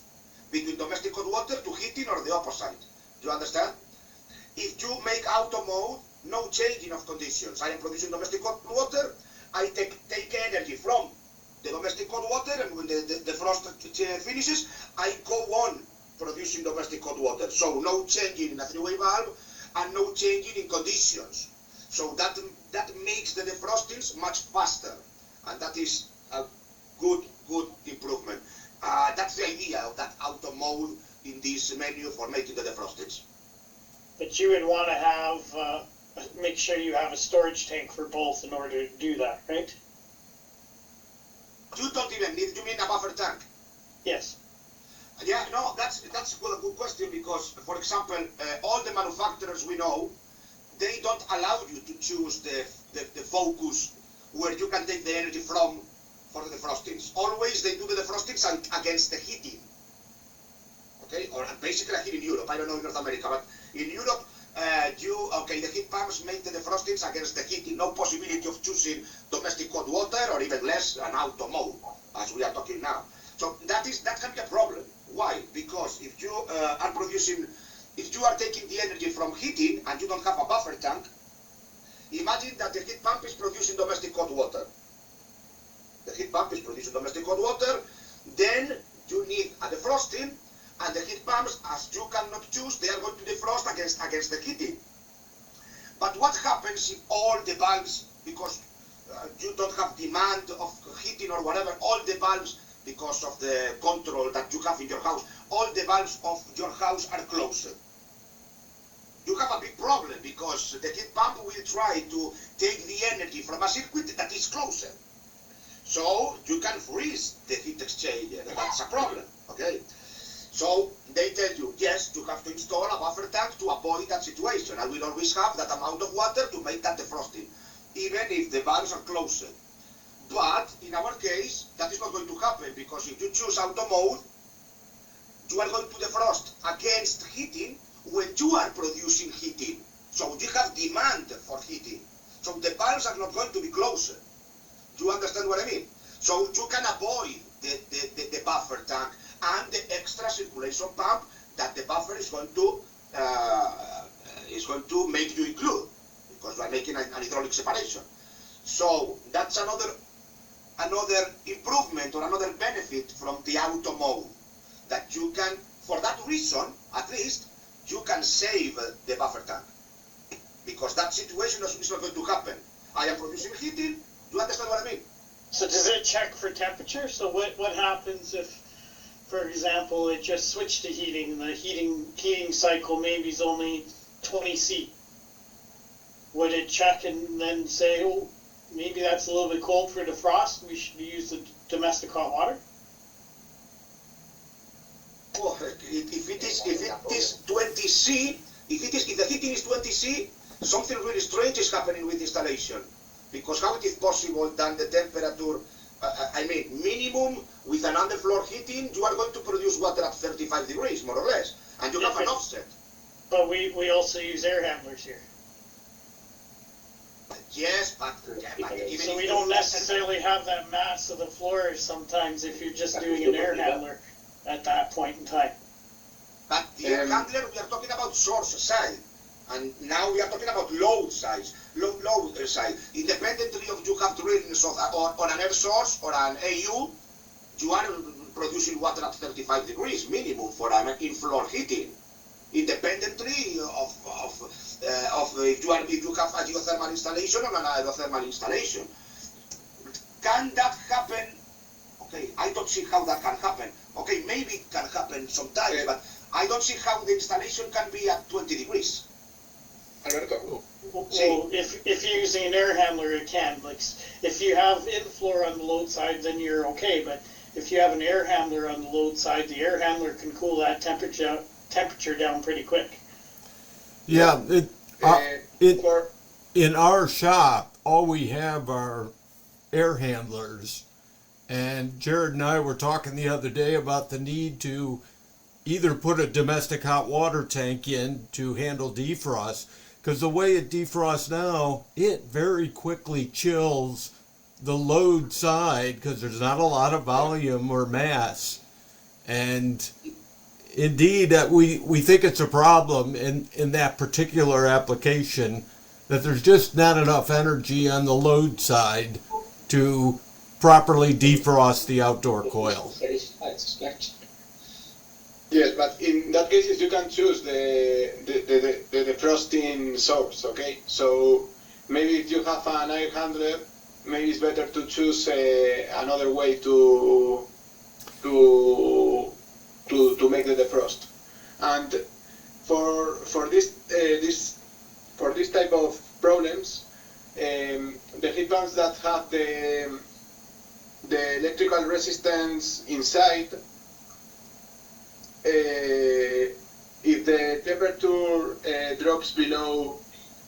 between domestic hot water to heating or the opposite. Do you understand? If you make auto mode, no changing of conditions. I am producing domestic hot water, I take energy from the domestic hot water, and when the frost finishes, I go on producing domestic hot water. So no changing in a three-way valve and no changing in conditions. So that makes the defrostings much faster, and that is a good improvement. That's the idea of that auto mode in this menu for making the defrostings. But you would want to have, make sure you have a storage tank for both in order to do that, right? You don't even need, you mean a buffer tank? Yes. Yeah, no, that's a good question, because, for example, all the manufacturers we know, they don't allow you to choose the focus where you can take the energy from for the defrostings. Always they do the defrostings against the heating. Okay, or basically here in Europe, I don't know in North America, but in Europe, the heat pumps make the defrostings against the heating. No possibility of choosing domestic hot water or even less an auto mode, as we are talking now. So that can be a problem. Why? Because if you if you are taking the energy from heating and you don't have a buffer tank, imagine that the heat pump is producing domestic hot water. The heat pump is producing domestic hot water, then you need a defrosting, and the heat pumps, as you cannot choose, they are going to defrost against the heating. But what happens if all the valves, because you don't have demand of heating or whatever, all the valves, because of the control that you have in your house, all the valves of your house are closed? You have a big problem, because the heat pump will try to take the energy from a circuit that is closed. So you can freeze the heat exchanger. That's a problem, okay? So they tell you, yes, you have to install a buffer tank to avoid that situation. I will always have that amount of water to make that defrosting, even if the valves are closed. But in our case, that is not going to happen, because if you choose auto mode, you are going to defrost against heating when you are producing heating. So you have demand for heating. So the valves are not going to be closed. Do you understand what I mean? So you can avoid the buffer tank and the extra circulation pump that the buffer is going to make you include, because you are making an hydraulic separation. So that's another improvement or another benefit from the auto mode, that you can, for that reason, at least, you can save the buffer tank, because that situation is not going to happen. I am producing heating. Do you understand what I mean? So does it check for temperature? So what happens if, for example, it just switched to heating, and the heating cycle maybe is only 20 C? Would it check and then say, oh, maybe that's a little bit cold for defrost, we should use the domestic hot water? Oh, if it is 20 C, if the heating is 20 C, something really strange is happening with installation. Because how it is possible that the temperature, minimum with an underfloor heating, you are going to produce water at 35 degrees, more or less, and you have an offset. But we also use air handlers here. Yes, but even so we don't necessarily have that mass of the floor sometimes if you're just doing an air handler at that point in time. But the air handler, we are talking about source side. And now we are talking about load side. Independently of you have drillings on an air source or an AU, you are producing water at 35 degrees minimum for an in-floor heating. Independently of if you have a geothermal installation or an aerothermal installation. Can that happen? Okay, I don't see how that can happen. Okay, maybe it can happen sometimes, but I don't see how the installation can be at 20 degrees. Alberto. Well, if you're using an air handler, it can. Like, if you have in-floor on the load side, then you're okay. But if you have an air handler on the load side, the air handler can cool that temperature down pretty quick. Yeah, in our shop, all we have are air handlers, And Jared and I were talking the other day about the need to either put a domestic hot water tank in to handle defrost, because the way it defrosts now, it very quickly chills the load side because there's not a lot of volume or mass. And indeed, we think it's a problem in that particular application, that there's just not enough energy on the load side to properly defrost the outdoor coil. Yes, but in that case, you can choose the defrosting source. Okay, so maybe if you have an air handler, maybe it's better to choose another way to make the defrost. And for this type of problems, the heat pumps that have the electrical resistance inside, if the temperature drops below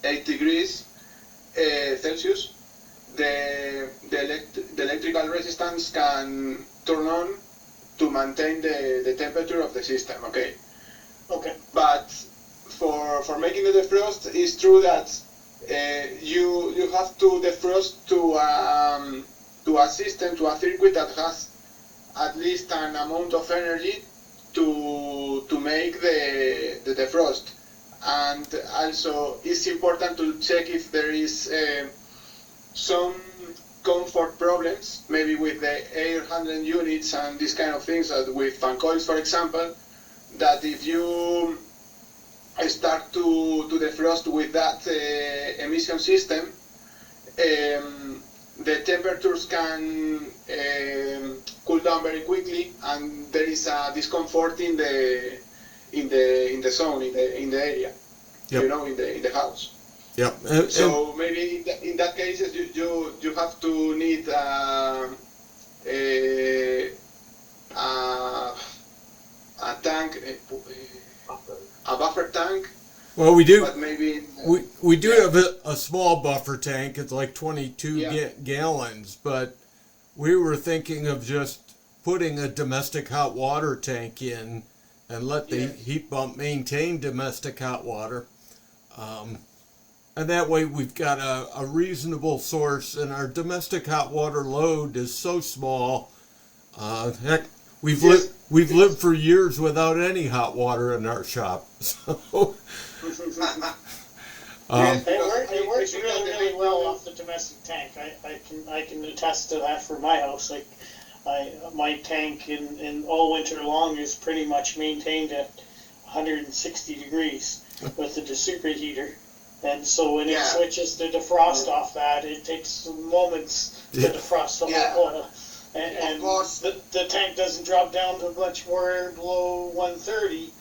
8 degrees Celsius, the electrical resistance can turn on to maintain the temperature of the system. Okay. Okay. But for making the defrost, it's true that you have to defrost to a system, to a circuit that has at least an amount of energy to make the defrost. And also it's important to check if there is some comfort problems, maybe with the air handling units and these kind of things, with fan coils, for example, that if you start to defrost with that emission system, the temperatures can cool down very quickly, and there is a discomfort in the zone, in the area, Yep. in the house. Yep. So maybe in that case, you have to need a tank, a buffer tank. Well, we do. But maybe We do have a small buffer tank. It's like 22 Yeah. gallons, but we were thinking of just putting a domestic hot water tank in and let the Yeah. heat pump maintain domestic hot water. And that way we've got a reasonable source, and our domestic hot water load is so small. Heck, we've lived for years without any hot water in our shop. So, Yes, It works I think really, that the really big well problem- off the domestic tank. I can attest to that for my house. Like, my tank in all winter long is pretty much maintained at 160 degrees with the superheater. And so when it Yeah. switches to defrost off that, it takes moments to Yeah. defrost the Yeah. whole oil. And Of course. the tank doesn't drop down to much more below 130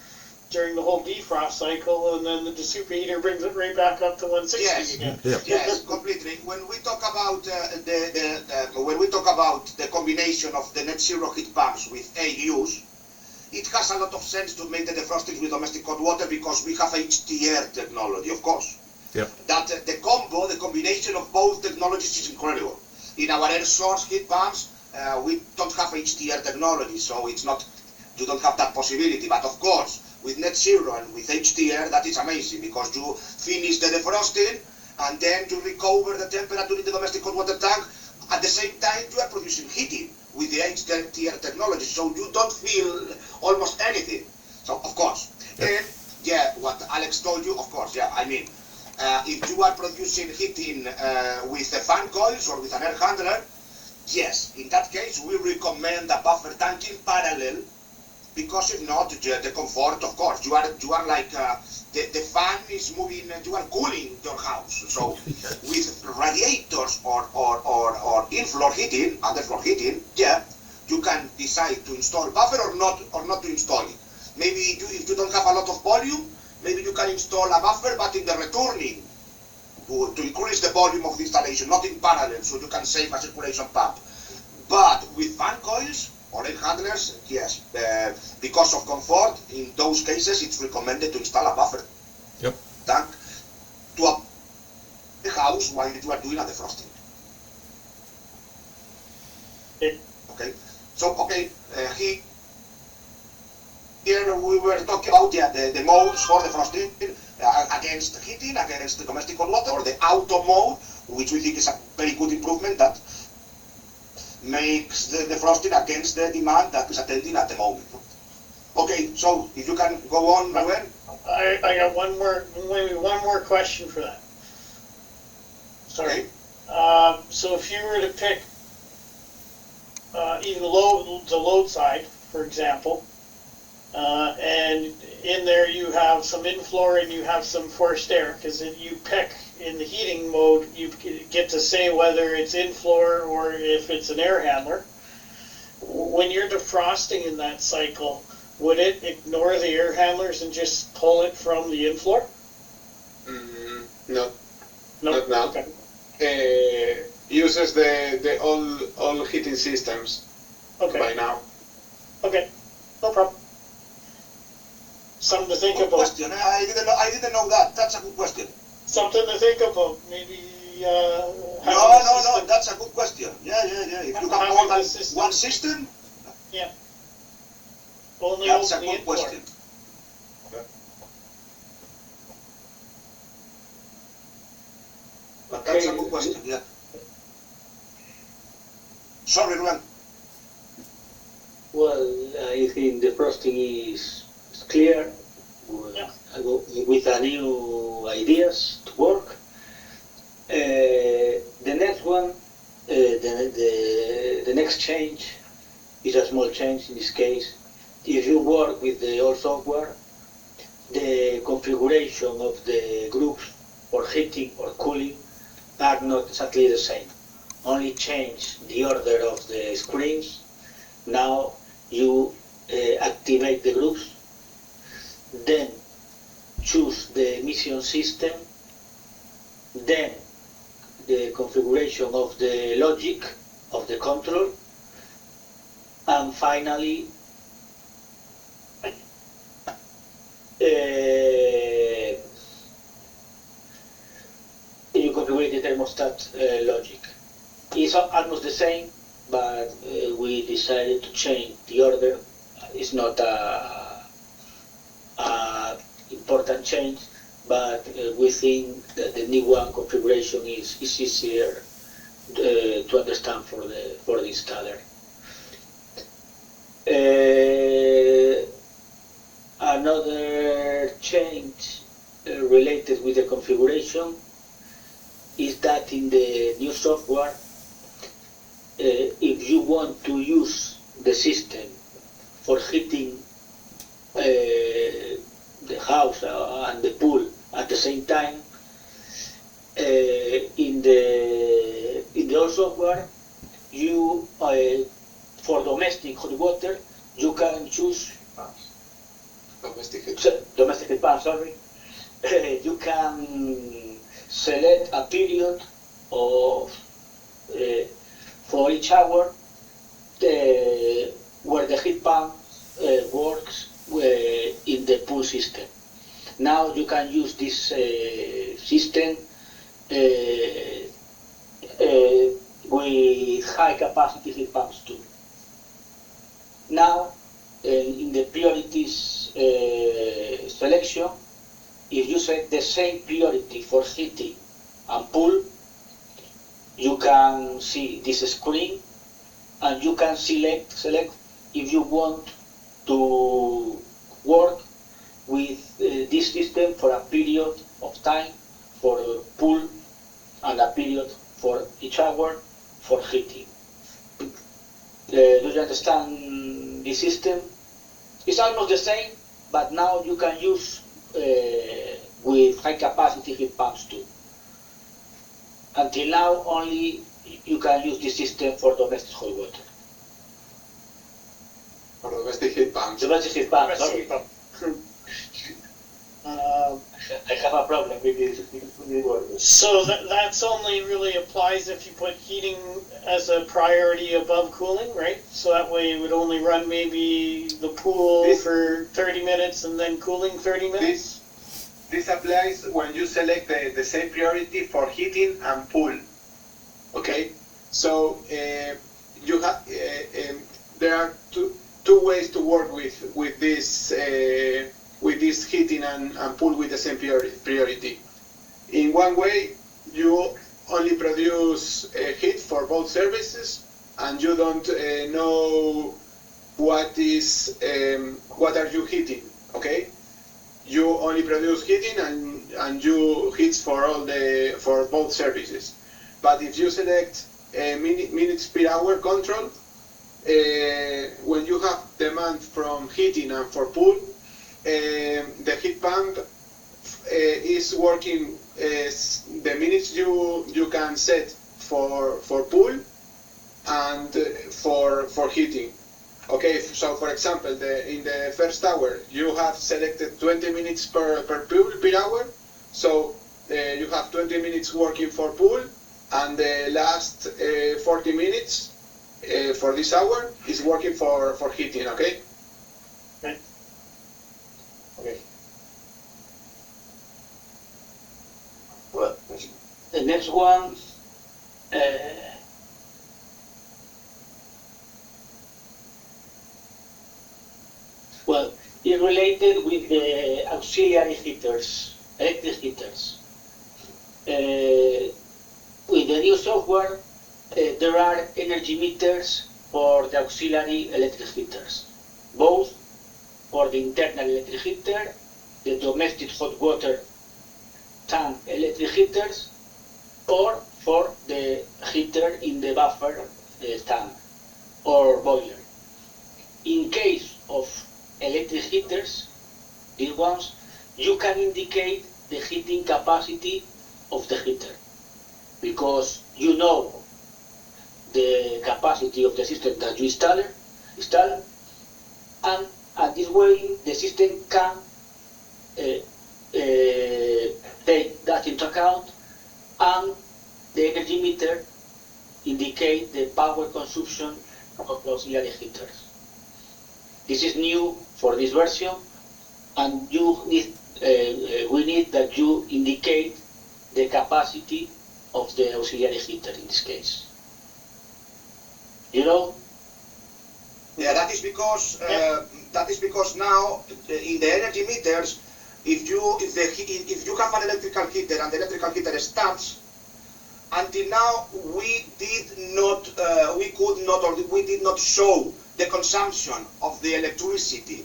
during the whole defrost cycle, and then the superheater brings it right back up to 160 Yes. again. yeah. Yes, completely. When we talk about the combination of the Netzero heat pumps with AUs, it has a lot of sense to make the defrosting with domestic hot water because we have HTR technology, of course. Yep. That the combination of both technologies is incredible. In our air source heat pumps, we don't have HTR technology, so it's not. You don't have that possibility. But of course, with Netzero and with HTR, that is amazing because you finish the defrosting and then you recover the temperature in the domestic hot water tank. At the same time, you are producing heating with the HTR technology, so you don't feel almost anything. So of course, and yeah, what Alex told you, of course, yeah. I mean, if you are producing heating with the fan coils or with an air handler, yes, in that case, we recommend a buffer tank in parallel. Because if not, the comfort, of course, you are like the fan is moving, you are cooling your house. So with radiators or in-floor heating, underfloor heating, yeah, you can decide to install buffer or not to install it. Maybe if you don't have a lot of volume, maybe you can install a buffer, but in the returning to increase the volume of the installation, not in parallel, so you can save a circulation pump. But with fan coils or air handlers, yes, because of comfort, in those cases, it's recommended to install a buffer Yep. tank to a house while you are doing a defrosting. Okay, so here we were talking about the modes for the frosting against heating, against the domestic hot water, or the auto mode, which we think is a very good improvement that makes the frosting against the demand that is attending at the moment. Okay, so if you can go on, Ruben. I got maybe one more question for that. Sorry. Okay. So if you were to pick even the load side, for example, and in there you have some in-floor and you have some forced air, because if you pick in the heating mode, you get to say whether it's in-floor or if it's an air handler. When you're defrosting in that cycle, would it ignore the air handlers and just pull it from the in-floor? No, No. not now. Okay. Uses the all heating systems Okay. by now. Okay. No problem. Something to think Good about. question. I didn't know that. That's a good question. Something to think about. Maybe. No. That's a good question. Yeah. If you have more than one system, Yeah. Only that's a open the good in-floor. question. But that's a good question. Yeah. Sorry, Ruben. Well, I think the frosting is clear. Yeah. With a new ideas to work. The next one, the next change is a small change in this case. If you work with the old software, the configuration of the groups for heating or cooling are not exactly the same. Only change the order of the screens. Now you activate the groups, then choose the emission system, then the configuration of the logic of the control, and finally you configure the thermostat logic. It's almost the same, but we decided to change the order. It's not a important change, but we think that the new one configuration is easier to understand for the installer. Another change related with the configuration is that in the new software, if you want to use the system for heating the house and the pool at the same time, in the old software, you for domestic hot water you can choose Domestic heat. domestic heat pump. Sorry, you can select a period of for each hour where the heat pump works in the pool system. Now you can use this system with high capacity heat pumps too. Now in the priorities selection, if you select the same priority for heating and pool, you can see this screen and you can select if you want to work with this system for a period of time for pool and a period for each hour for heating. Do you understand the system? It's almost the same, but now you can use with high capacity heat pumps too. Until now, only you can use this system for domestic hot water. For domestic heat pumps. Domestic heat pumps, sorry. I have a problem with this word. So that's only really applies if you put heating as a priority above cooling, right? So that way it would only run maybe the pool for 30 minutes and then cooling 30 minutes? This applies when you select the same priority for heating and pool. Okay, so you have there are two ways to work with this heating and pool with the same priority. In one way, you only produce heat for both services, and you don't know what are you heating. Okay, you only produce heating and you heat for both services. But if you select minutes per hour control, when you have demand from heating and for pool, the heat pump is working the minutes you can set for pool and for heating. Okay, so for example, in the first hour you have selected 20 minutes per pool per hour, so you have 20 minutes working for pool, and the last 40 minutes for this hour is working for heating. Okay. Okay. Well, the next one. Well, it's related with the auxiliary heaters, electric heaters. With the new software, there are energy meters for the auxiliary electric heaters, both for the internal electric heater, the domestic hot water tank electric heaters, or for the heater in the buffer tank or boiler. In case of electric heaters, these ones, you can indicate the heating capacity of the heater, because you know the capacity of the system that you install, and this way the system can take that into account, and the energy meter indicate the power consumption of the auxiliary heaters. This is new for this version, and we need that you indicate the capacity of the auxiliary heater in this case. You know? Yeah, that is because now in the energy meters, if you have an electrical heater and the electrical heater starts, until now we did not show the consumption of the electricity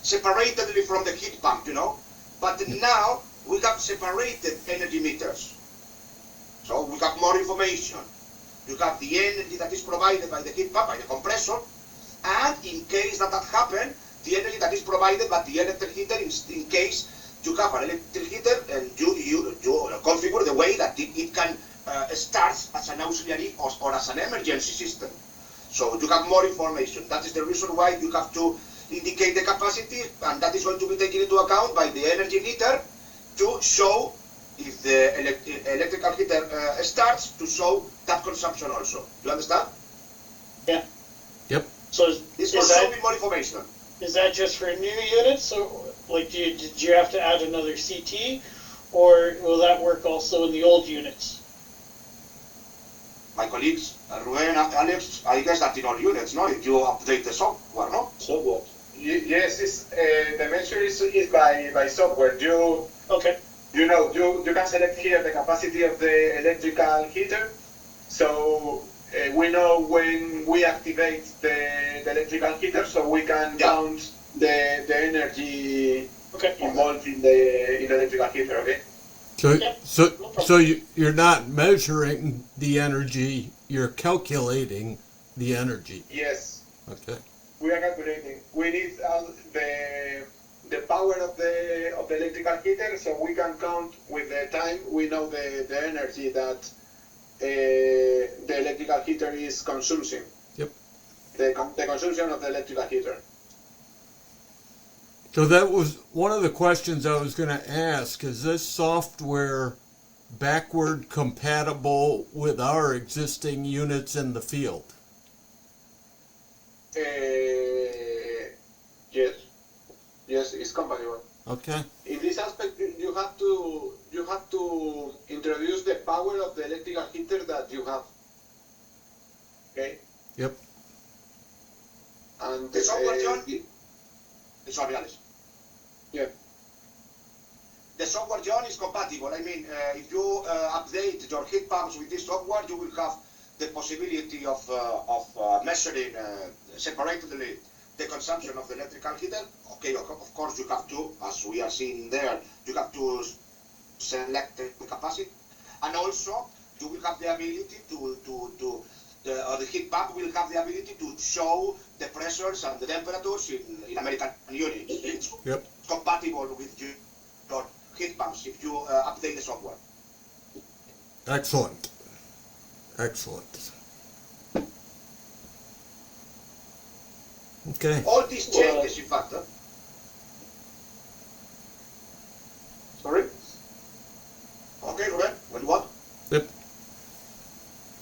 separately from the heat pump, you know. But now we have separated energy meters, so we have more information. You have the energy that is provided by the heat pump, by the compressor, and in case that happens, the energy that is provided by the electric heater in case you have an electric heater and you configure the way that it can start as an auxiliary or as an emergency system. So you have more information. That is the reason why you have to indicate the capacity, and that is going to be taken into account by the energy meter to show if the electrical heater starts, to show that consumption also. You understand? Yeah. Yep. So This will show me more information. is that just for new units? So, like, did you have to add another CT, or will that work also in the old units? My colleagues, Ruben, Alex, I guess that in all units, no? If you update the software, no? Software. Yes, the measure is by software. Okay. You can select here the capacity of the electrical heater, so we know when we activate the electrical heater, so we can count the energy involved in the electrical heater. Okay. So you're not measuring the energy, you're calculating the energy. Yes. Okay. We are calculating. We need the power of the electrical heater, so we can count with the time. We know the energy that the electrical heater is consuming. Yep. The consumption of the electrical heater. So that was one of the questions I was going to ask. Is this software backward compatible with our existing units in the field? Yes, it's compatible. Okay. In this aspect, you have to introduce the power of the electrical heater that you have. Okay. Yep. And The software, John, sorry, Alex. yeah. The software, John, is compatible. I mean, if you update your heat pumps with this software, you will have the possibility of measuring separately the consumption of the electrical heater. Okay, of course, you have to, as we are seeing there, you have to select the capacity, and also you will have the ability the heat pump will have the ability to show the pressures and the temperatures in American units. It's compatible with your heat pumps if you update the software. Excellent. Excellent. Okay. All these changes, in fact. Sorry? Okay, Ruben, what? Yep.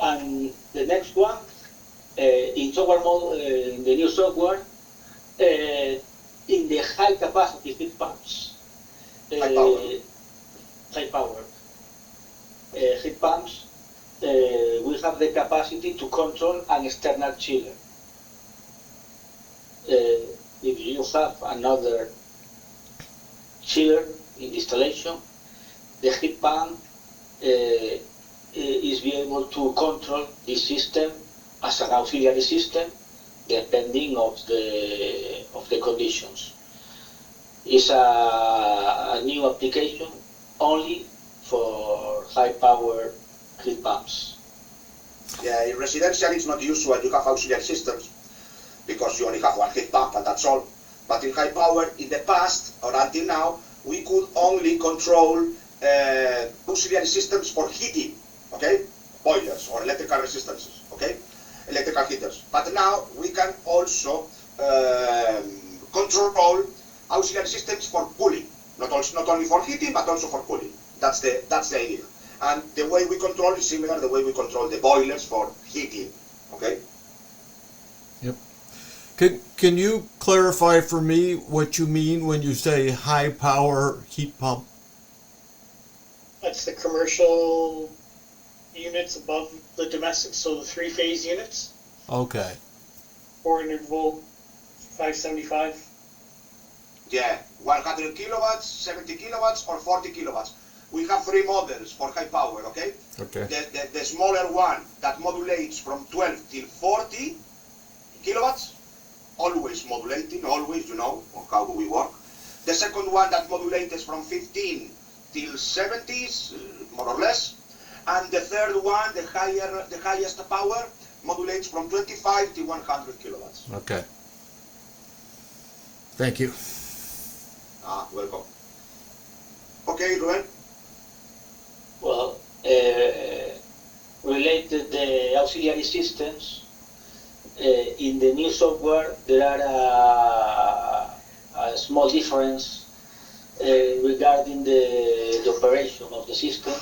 And the next one, in software mode, in the new software, in the high capacity heat pumps, high power heat pumps, we have the capacity to control an external chiller. If you have another chiller in the installation, the heat pump is be able to control this system as an auxiliary system depending of the conditions. It's a new application only for high power heat pumps. Yeah, in residential it's not usual to have auxiliary systems because you only have one heat pump and that's all. But in high power, in the past or until now, we could only control auxiliary systems for heating, okay? Boilers or electrical resistances, okay? Electrical heaters. But now we can also control auxiliary systems for cooling. Not only for heating, but also for cooling. That's the idea. And the way we control is similar to the way we control the boilers for heating, okay? Yep. Can you clarify for me what you mean when you say high power heat pump? That's the commercial units above the domestic, so the three-phase units, Okay. 400 volt, 575. Yeah, 100 kilowatts, 70 kilowatts, or 40 kilowatts. We have three models for high power, okay? Okay. The smaller one that modulates from 12 till 40 kilowatts, always modulating, always, you know, how we work. The second one that modulates from 15 till 70, more or less. And the third one, the highest power, modulates from 25 to 100 kilowatts. Okay. Thank you. Welcome. Okay, Ruben. Well, related the auxiliary systems, in the new software there are a small difference regarding the operation of the system.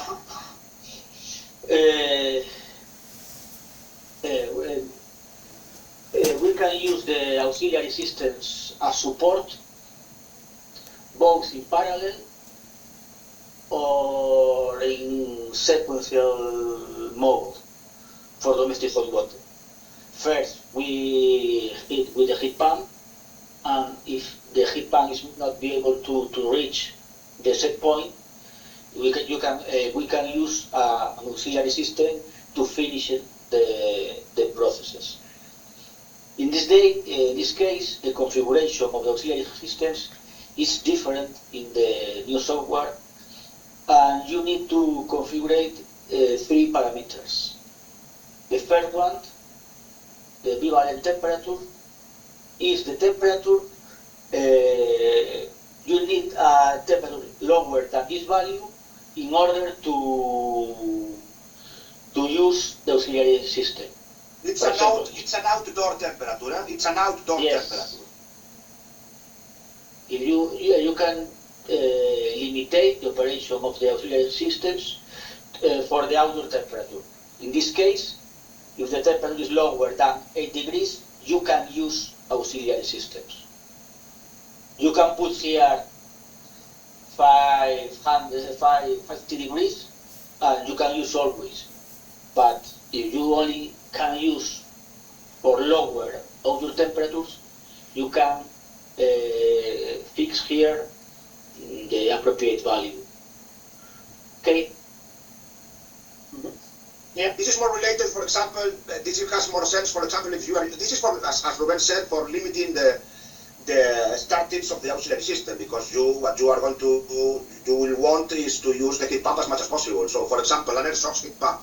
We can use the auxiliary systems as support, both in parallel or in sequential mode for domestic hot water. First, we hit with the heat pump, and if the heat pump is not be able to reach the set point, we can use an auxiliary system to finish the processes. In this case, the configuration of the auxiliary systems is different in the new software, and you need to configure three parameters. The first one, the equivalent temperature, is the temperature. You need a temperature lower than this value in order to use the auxiliary system. It's an outdoor temperature, eh? It's an outdoor temperature. If you can limitate the operation of the auxiliary systems for the outdoor temperature. In this case, if the temperature is lower than 8 degrees, you can use auxiliary systems. You can put here 50 degrees, and you can use always. But if you only can use for lower outdoor temperatures, you can fix here the appropriate value. Okay. This is more related, for example, this has more sense, for example, if you are, this is for, as Ruben said, for limiting the start tips of the auxiliary system, because what you are going to do, you will want is to use the heat pump as much as possible. So, for example, an air source heat pump,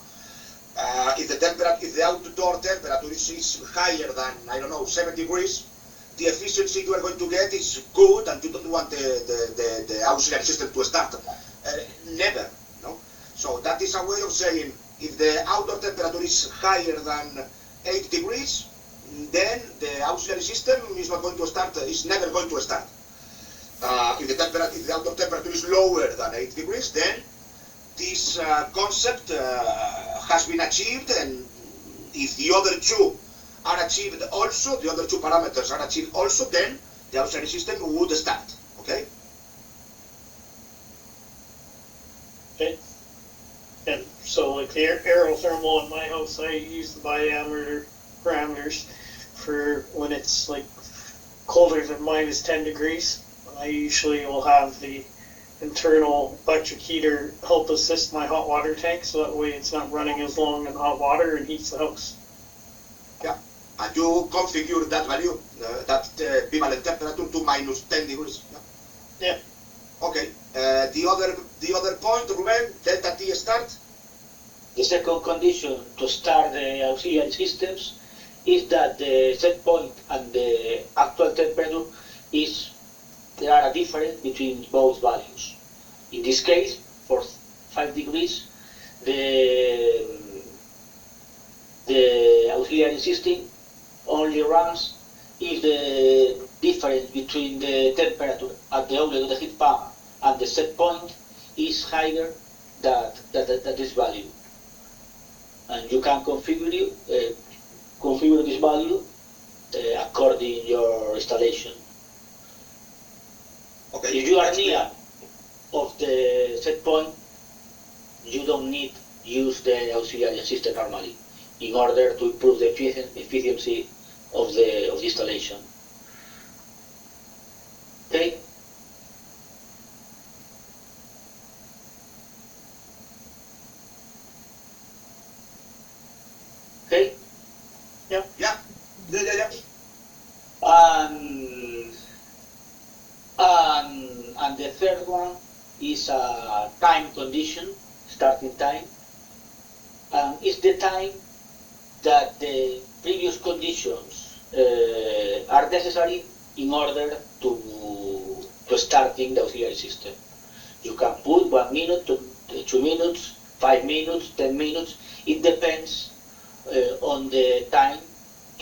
if the outdoor temperature is higher than, I don't know, 7 degrees, the efficiency you are going to get is good, and you don't want the auxiliary system to start. Never, no? So that is a way of saying, if the outdoor temperature is higher than 8 degrees, then the auxiliary system is not going to start, is never going to start. If the outdoor temperature is lower than 8 degrees, then this concept has been achieved, and if the other two are achieved also, the other two parameters are achieved also, then the auxiliary system would start, okay? Okay. And so like the aerothermal in my house, I use the diameter parameters for when it's like colder than -10 degrees. I usually will have the internal electric heater help assist my hot water tank, so that way it's not running as long in hot water and heats the house. Yeah, and you configure that value, that equivalent temperature to -10 degrees. Yeah. Okay. The other point, Ruben, delta T start. The second condition to start the auxiliary systems is that the set point and the actual temperature there are a difference between both values. In this case, for 5 degrees, the auxiliary system only runs if the difference between the temperature at the outlet of the heat pump and the set point is higher than this value. And you can configure this value according to your installation. Okay. If you are near of the set point, you don't need use the auxiliary system normally in order to improve the efficiency of the installation. Okay. Okay. Yeah. Yeah. And the third one is a time condition, starting time, and it's the time that the previous conditions are necessary in order to starting the auxiliary system. You can put 1 minute, 2 minutes, 5 minutes, 10 minutes. It depends on the time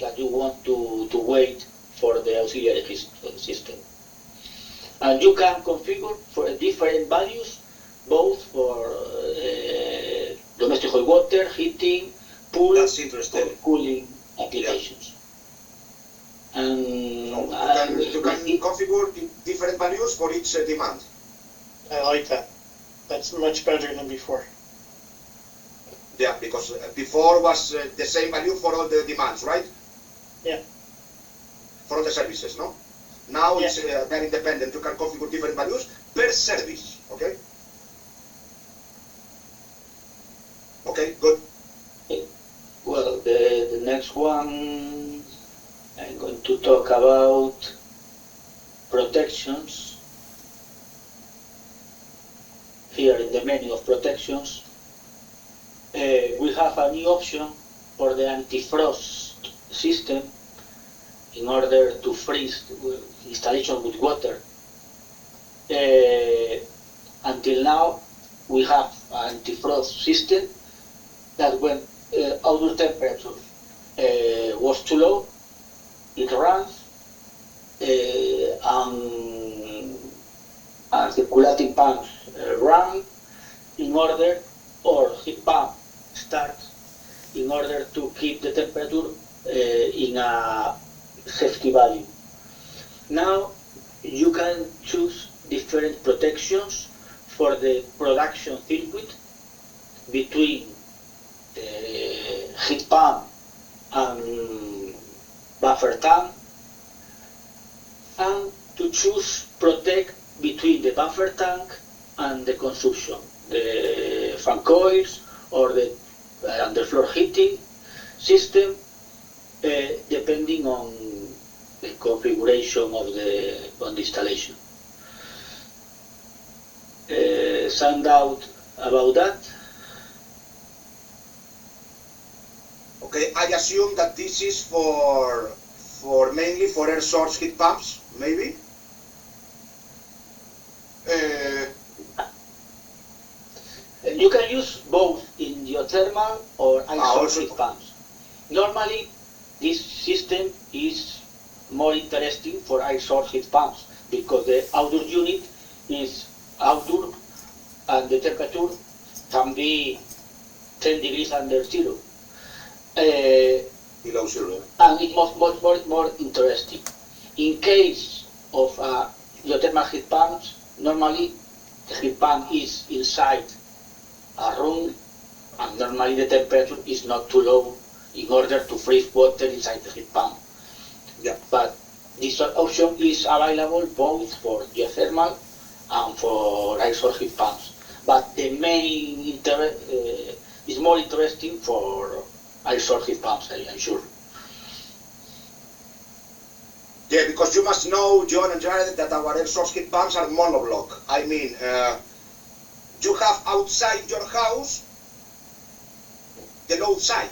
that you want to wait for the auxiliary system. And you can configure for different values, both for domestic hot water, heating, pool, That's interesting. or cooling applications. Yeah. And You can configure different values for each demand. I like that. That's much better than before. Yeah, because before was the same value for all the demands, right? Yeah. For all the services, no? Now Yeah. it's they're independent. You can configure different values per service, okay? Okay, good. well, the next one I'm going to talk about protections. Here in the menu of protections, we have a new option for the anti-frost system in order to freeze installation with water. Until now, we have an anti-frost system that when outdoor temperature was too low, it runs and circulating pumps run in order, or heat pump starts in order to keep the temperature in a safety value. Now you can choose different protections for the production circuit between the heat pump and buffer tank, and to choose protect between the buffer tank and the consumption, the fan coils or the underfloor heating system, depending on the configuration of the installation. Some doubt about that? Okay, I assume that this is for mainly for air source heat pumps, maybe? You can use both in geothermal or ice also- heat pumps. Normally, this system is more interesting for air source heat pumps because the outdoor unit is outdoor and the temperature can be 10 degrees under zero. Below zero. And it's more interesting. In case of geothermal heat pumps, normally the heat pump is inside a room, and normally the temperature is not too low in order to freeze water inside the heat pump. Yeah. But this option is available both for geothermal and for ice source heat pumps. But the main is more interesting for ice source heat pumps, I'm sure. Yeah, because you must know, John and Jared, that our air source heat pumps are monoblock. I mean, you have outside your house the load side.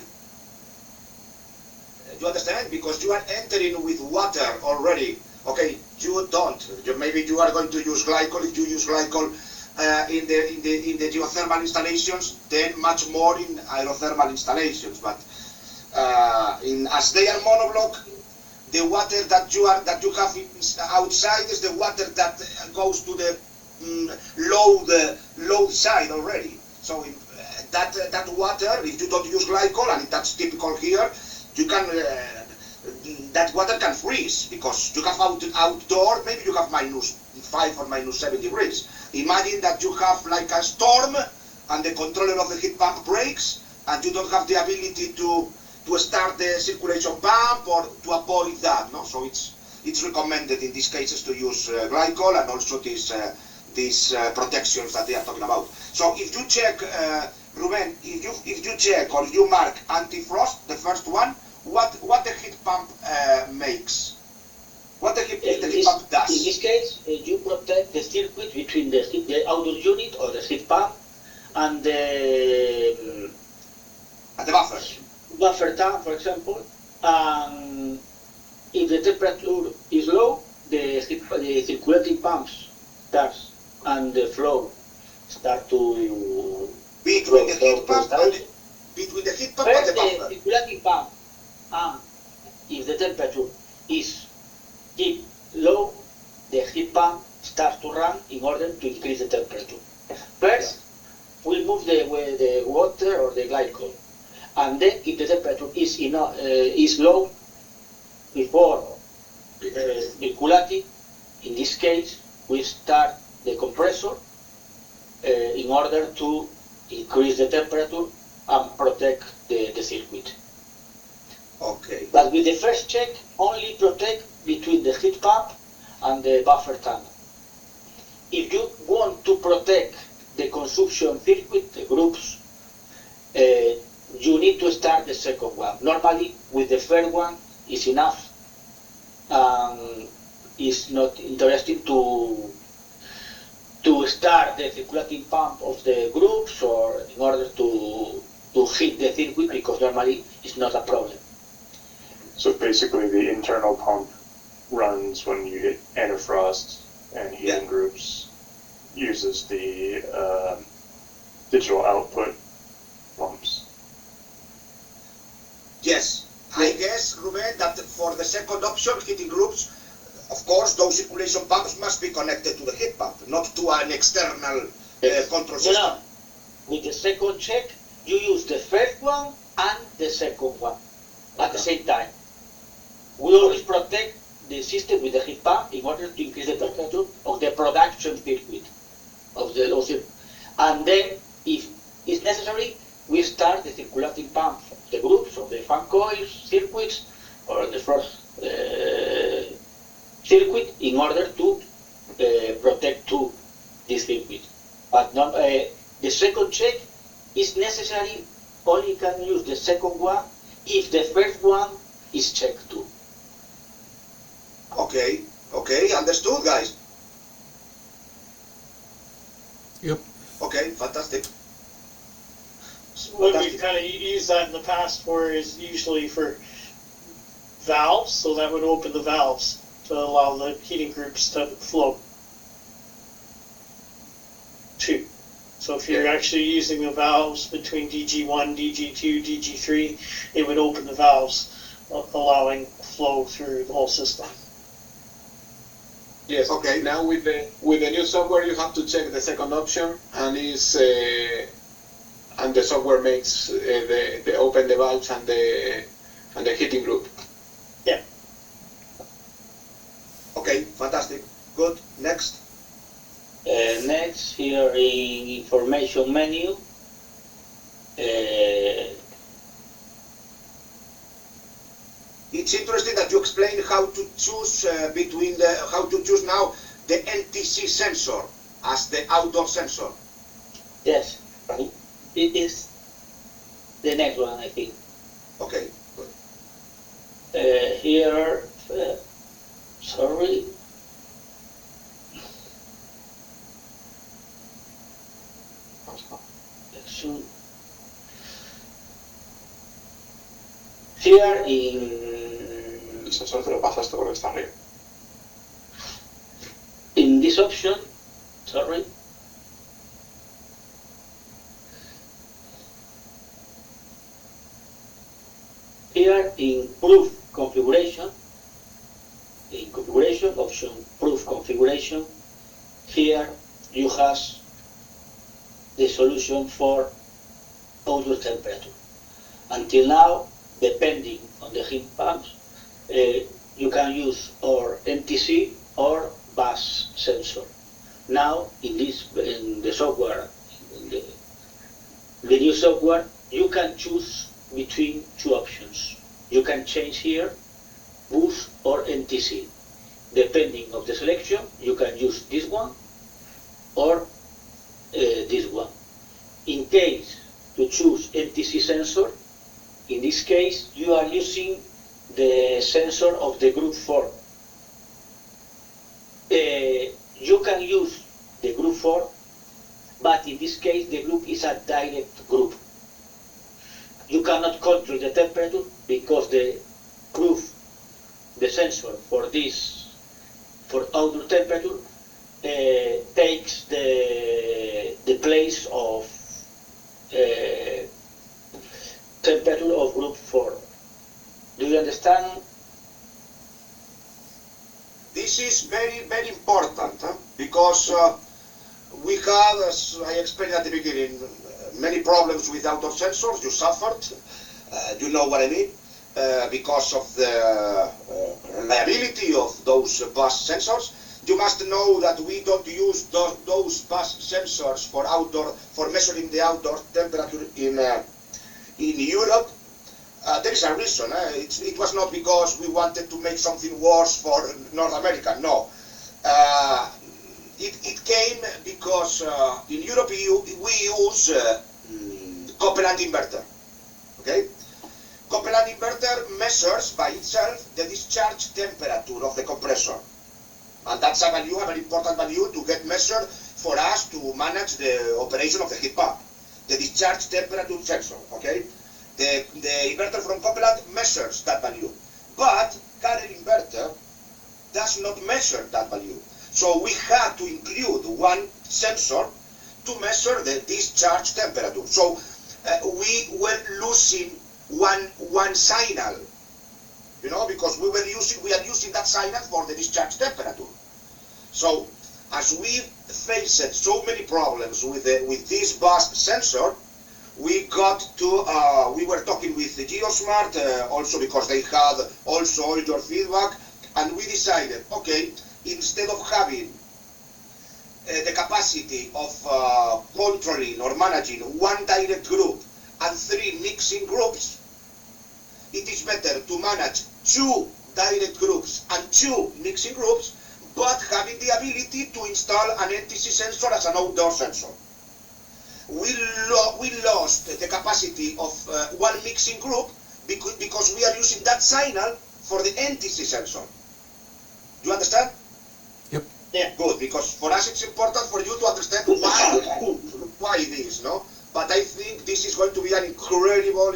You understand? Because you are entering with water already. Okay, you don't. Maybe you are going to use glycol. If you use glycol in the geothermal installations, then much more in aerothermal installations. But as they are monoblock, the water that you have outside is the water that goes to the load side already. So that water, if you don't use glycol, and that's typical here, you can that water can freeze because you have outdoor. Maybe you have -5 or -7 degrees. Imagine that you have like a storm and the controller of the heat pump breaks, and you don't have the ability to start the circulation pump or to avoid that. No, so it's recommended in these cases to use glycol and also these protections that they are talking about. So if you check, Ruben, if you check or you mark anti-frost, the first one, what the heat pump makes, what the heat pump does. In this case, you protect the circuit between the outdoor unit or the heat pump and the buffer. Buffer tank, for example. If the temperature is low, the circulating pumps starts and the flow start to Between the heat pump and the First, buffer. the circulating pump, and if the temperature is keep low, the heat pump starts to run in order to increase the temperature. First, we move the water or the glycol, and then if the temperature is low before circulating, in this case, we start the compressor in order to increase the temperature and protect the circuit. Okay. But with the first check, only protect between the heat pump and the buffer tank. If you want to protect the consumption circuit, the groups, you need to start the second one. Normally, with the first one is enough. It's not interesting to start the circulating pump of the groups or in order to heat the circuit, because normally it's not a problem. So basically, the internal pump runs when you hit antifrost, and heating groups uses the digital output pumps. Yes, I guess, Ruben, that for the second option, heating groups, of course, those circulation pumps must be connected to the heat pump, not to an external control system. No. With the second check, you use the first one and the second one at the same time. We always protect the system with the heat pump in order to increase the temperature of the production circuit of the low circuit. And then, if it's necessary, we start the circulating pump of the groups of the fan coils, circuits, or the first circuit in order to protect to this circuit. But not, the second check is necessary, only can use the second one if the first one is checked too. Okay, understood, guys. Yep. Okay, fantastic. What we've kind of used that in the past for is usually for valves, so that would open the valves to allow the heating groups to flow too. So if you're actually using the valves between DG1, DG2, DG3, it would open the valves, allowing flow through the whole system. Yes. Okay. Now with the new software, you have to check the second option, and and the software makes the open the valves and the heating group. Yeah. Okay, fantastic. Good. Next. Next, here in information menu, It's interesting that you explain how to choose how to choose now the NTC sensor as the outdoor sensor. yes, it is the next one, I think. Okay, good. Here, sorry. Action. Here El sensor te lo pasaste porque está arriba. in this option, sorry. Here in proof configuration, option proof configuration, here you have the solution for outdoor temperature. Until now, depending on the heat pumps, you can use or NTC or bus sensor. Now, in the software, in the new software, you can choose between two options. You can change here bus or NTC. Depending of the selection, you can use this one or this one. In case to choose NTC sensor, in this case, you are using the sensor of the group 4. You can use the group 4, but in this case, the group is a direct group. You cannot control the temperature because the group, the sensor for outdoor temperature, takes the place of temperature of group 4. Do you understand? This is very, very important because we had, as I explained at the beginning, many problems with outdoor sensors. You suffered, you know what I mean, because of the reliability of those bus sensors. You must know that we don't use those bus sensors for measuring the outdoor temperature in Europe. There is a reason. It was not because we wanted to make something worse for North America. No. It came because in Europe we use Copeland inverter. Okay? Copeland inverter measures by itself the discharge temperature of the compressor. And that's a value, a very important value to get measured for us to manage the operation of the heat pump. The discharge temperature sensor, okay? The inverter from Copeland measures that value. But current inverter does not measure that value. So we had to include one sensor to measure the discharge temperature. So we were losing one signal, you know, because we are using that signal for the discharge temperature. So as we faced so many problems with this bus sensor, we were talking with the GeoSmart also because they had also all your feedback, and we decided, okay, instead of having the capacity of controlling or managing one direct group and 3 mixing groups, it is better to manage 2 direct groups and 2 mixing groups, but having the ability to install an NTC sensor as an outdoor sensor. We lost the capacity of one mixing group because we are using that signal for the NTC sensor. Do you understand? Yep. Yeah. Good, because for us it's important for you to understand why this, no? But I think this is going to be an incredible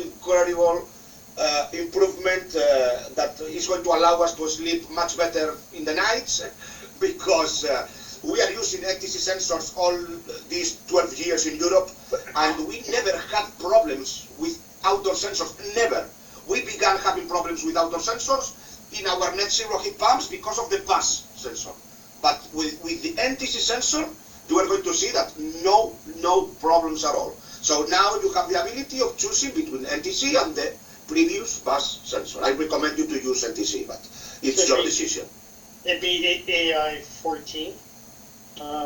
improvement that is going to allow us to sleep much better in the nights, because we are using NTC sensors all these 12 years in Europe, and we never had problems with outdoor sensors, never. We began having problems with outdoor sensors in our Netzero heat pumps because of the bus sensor. But with the NTC sensor, you are going to see that no problems at all. So now you have the ability of choosing between NTC and the previous bus sensor. I recommend you to use NTC, but it's your decision. It'd be AI 14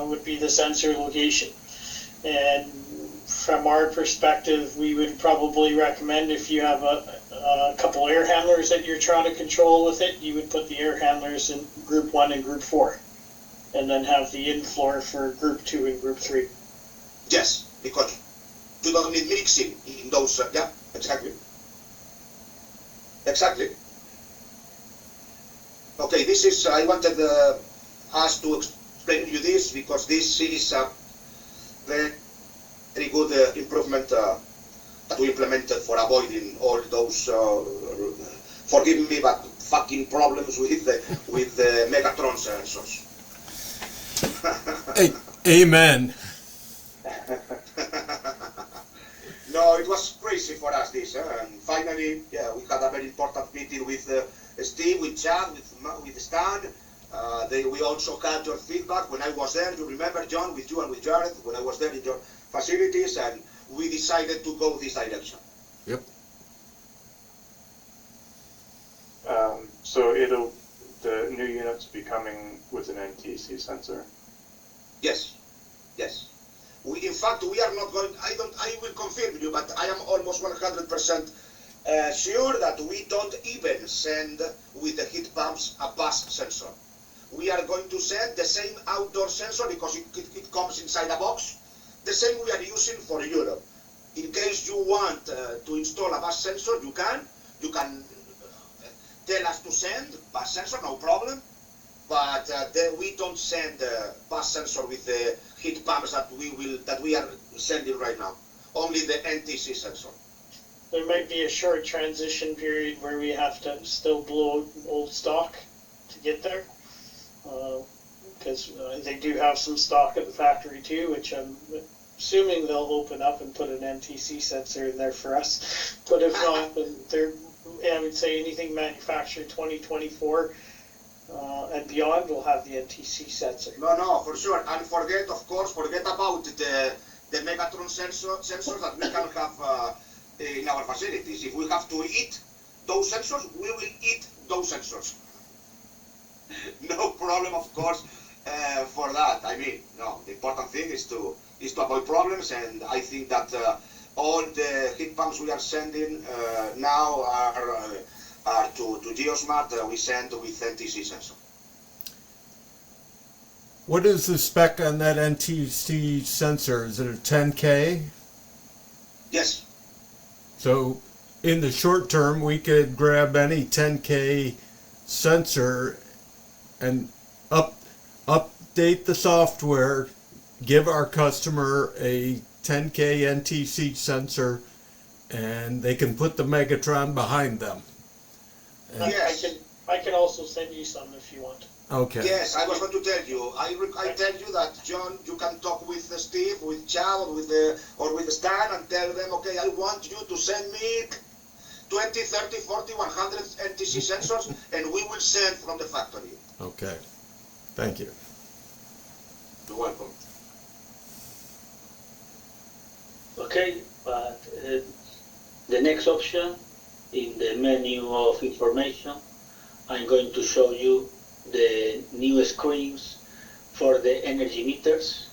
would be the sensor location. And from our perspective, we would probably recommend, if you have a couple air handlers that you're trying to control with it, you would put the air handlers in group 1 and group 4, and then have the in-floor for group 2 and group 3. Yes, because you don't need mixing in those, yeah, exactly. Exactly. Okay, this is, I wanted us to explain to you this, because this is a very good improvement that we implemented for avoiding all those, forgive me, but fucking problems with the Megatron sensors. Amen. No, it was crazy for us, this, and finally, yeah, we had a very important meeting with Steve, with Chad, with Stan. We also had your feedback when I was there. You remember, John, with you and with Jared, when I was there in your facilities, and we decided to go this direction. Yep. So the new units be coming with an NTC sensor. Yes, yes. In fact, we are not going, I will confirm you, but I am almost 100% sure that we don't even send with the heat pumps a bus sensor. We are going to send the same outdoor sensor, because it comes inside a box, the same we are using for Europe. In case you want to install a bus sensor, you can tell us to send bus sensor, no problem. But we don't send bus sensor with the heat pumps that we are sending right now. Only the NTC sensor. There might be a short transition period where we have to still blow old stock to get there, because they do have some stock at the factory too, which I'm assuming they'll open up and put an NTC sensor in there for us. But if not, then I would say anything manufactured 2024 and beyond will have the NTC sensor. No, for sure. And forget about the Megatron sensors that we can have in our facilities. If we have to eat those sensors, we will eat those sensors. No problem, of course, for that. I mean, no, the important thing is to avoid problems, and I think that all the heat pumps we are sending now are to Geosmart. We send with NTC sensor. What is the spec on that NTC sensor? Is it a 10K? Yes. So in the short term, we could grab any 10K sensor and update the software, give our customer a 10K NTC sensor, and they can put the Megatron behind them. And Yes. I can also send you some if you want. okay. Yes, I was going to tell you. I tell you that, John, you can talk with Steve, with Chad, or with Stan, and tell them, okay, I want you to send me 20, 30, 40, 100 NTC sensors, and we will send from the factory. Okay. Thank you. You're welcome. Okay, but the next option in the menu of information, I'm going to show you the new screens for the energy meters.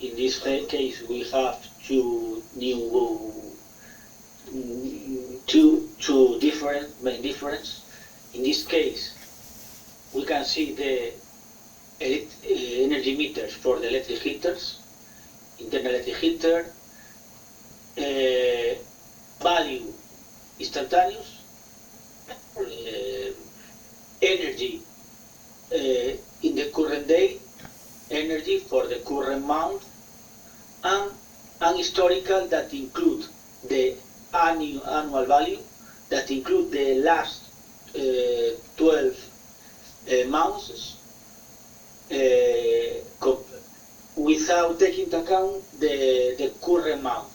In this case, we have two main difference. In this case, we can see the energy meters for the electric heaters, internal electric heater, value instantaneous, energy in the current day, energy for the current month, and historical that include the annual value, that include the last 12 months, without taking into account the current month.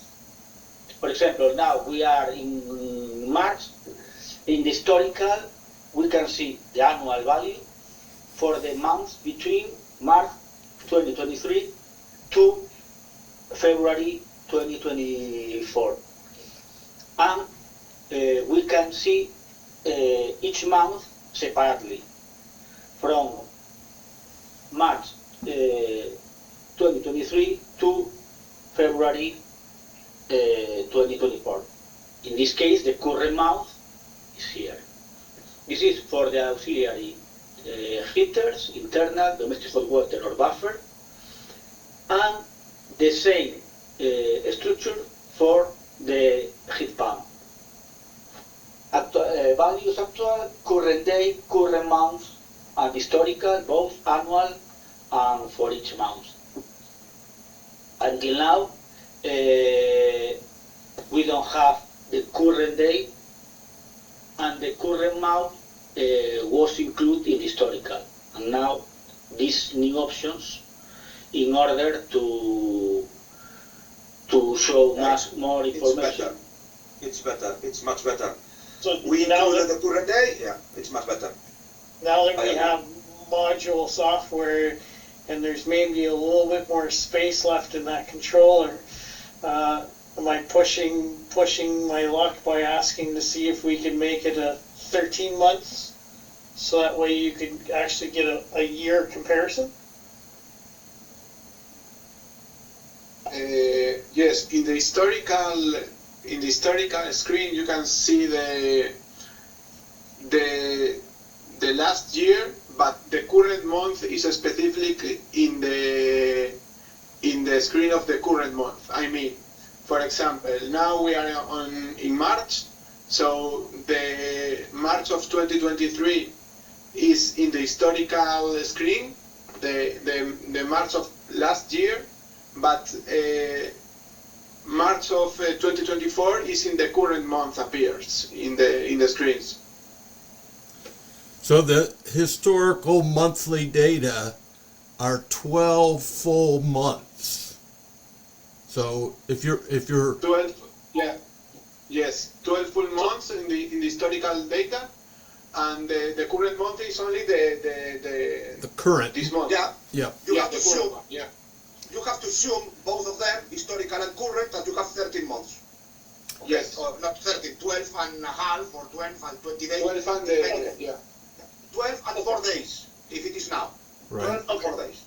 For example, now we are in March. In the historical, we can see the annual value for the months between March 2023 to February 2024. And we can see each month separately from March 2023 to February 2024. In this case, the current month is here. This is for the auxiliary heaters, internal, domestic hot water or buffer, and the same structure for the heat pump. Values actual, current day, current month, and historical, both annual and for each month. Until now, we don't have the current day, and the current month was included in historical. And now these new options in order to show much more information. It's better. It's much better. So We now include that, the current day. Yeah, it's much better. now that we have module software and there's maybe a little bit more space left in that controller, am I pushing my luck by asking to see if we can make it a 13 months, so that way you could actually get a year comparison? Yes, in the historical screen you can see the last year, but the current month is specific in the screen of the current month. I mean, for example, now we are in March, so the March of 2023 is in the historical screen, the March of last year, but March of 2024 is in the current month, appears in the screens. So the historical monthly data are 12 full months. So if you're 12, yeah, yes, 12 full months in the historical data, and the current month is only the current, this month. Yeah. yeah, You Yeah, have to the current assume. one, yeah. You have to assume both of them, historical and current, that you have 13 months. Okay? Yes. Or not 13, 12 and a half or 12 and 20 days. 12 and depending. yeah. 12 and 4 days, if it is now. right. 12 and 4 days.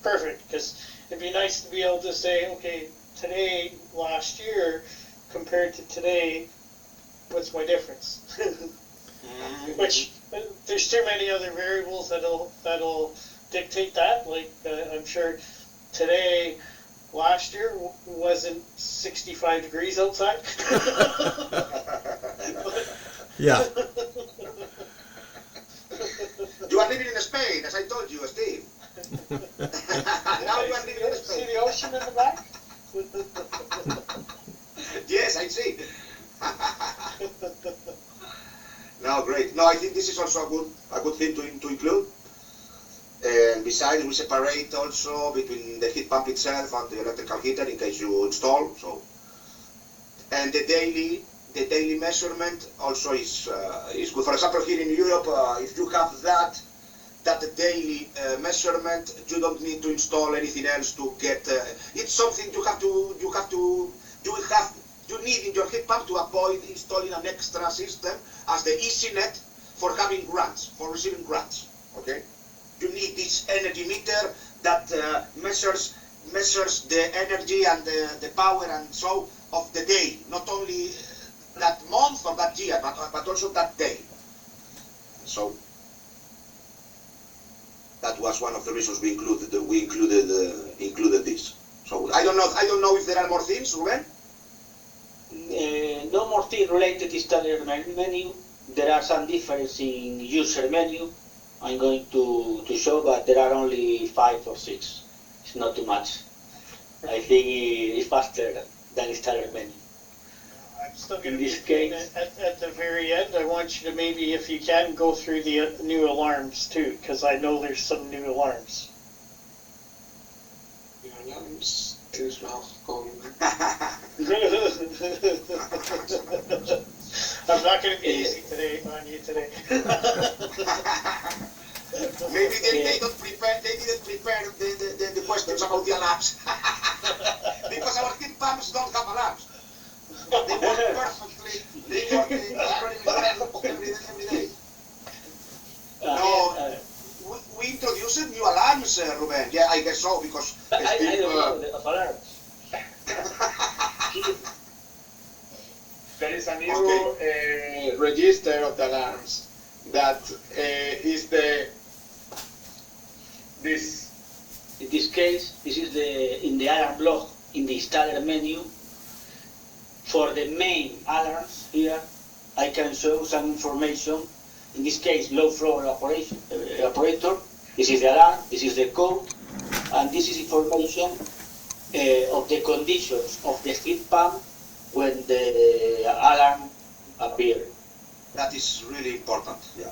Perfect, because it'd be nice to be able to say, okay, today, last year, compared to today, what's my difference? Which, there's too many other variables that'll dictate that. Like, I'm sure today, last year wasn't 65 degrees outside. Yeah. You are living in Spain, as I told you, Steve. Now you are living in See Spain. the ocean in the back? Yes, I see. No, great. No, I think this is also a good thing to include. And besides, we separate also between the heat pump itself and the electrical heater in case you install. So, and the daily measurement also is good. For example, here in Europe, if you have that daily measurement, you don't need to install anything else to get. It's something you need in your heat pump to avoid installing an extra system as the EasyNet for having grants, for receiving grants. Okay, you need this energy meter that measures the energy and the power and so of the day, not only that month or that year, but also that day. So that was one of the reasons we included this. So I don't know if there are more things, Ruben. No more things related to installer menu. There are some differences in user menu. I'm going to show, but there are only 5 or 6. It's not too much. I think it's faster than installer menu. I'm still going In to be this case- at the very end. I want you to maybe, if you can, go through the new alarms too, because I know there's some new alarms. Alarms, tienes una hoja con... I'm not going to be easy today on you today. Maybe they didn't prepare the questions about the alarms. Because our heat pumps don't have alarms. They work perfectly. They work very well every day. No, we introduced new alarms, Ruben. Yeah, I guess so, because I Steve, don't know of alarms. There is a new register of the alarms that is this. In this case, this is in the alarm log in the installer menu. For the main alarms here, I can show some information. In this case, low flow operator. This is the alarm, this is the code, and this is information of the conditions of the heat pump when the alarm appears. that is really important. Yeah.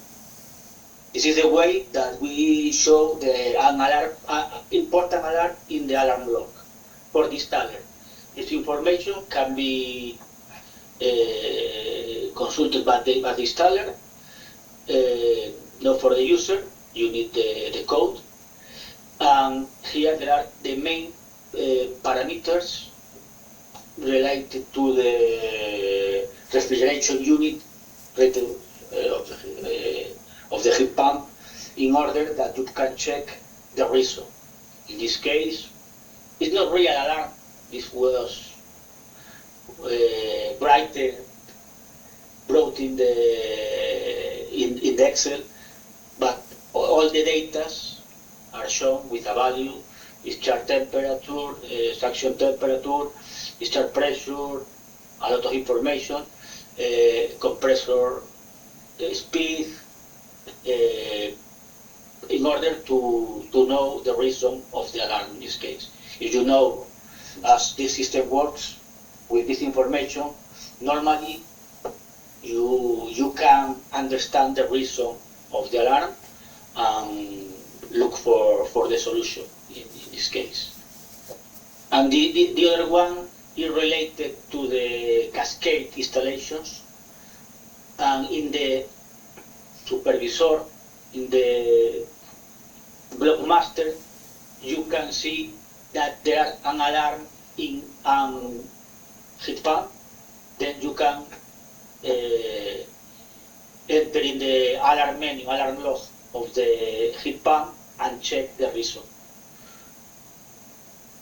This is the way that we show an alarm, important alarm in the alarm log for the installer. This information can be consulted by the installer, not for the user. You need the code. Here there are the main parameters related to the refrigeration unit of the heat pump, in order that you can check the reason. In this case, it's not real alarm. This was brought in the Excel, but all the data are shown with a value: discharge temperature, suction temperature, discharge pressure, a lot of information, compressor speed, in order to know the reason of the alarm in this case. If you know as this system works with this information, normally you can understand the reason of the alarm and look for the solution in this case. And the other one is related to the cascade installations. And in the supervisor, in the block master, you can see that there is an alarm in an heat pump. Then you can enter in the alarm menu, alarm log of the heat pump, and check the reason.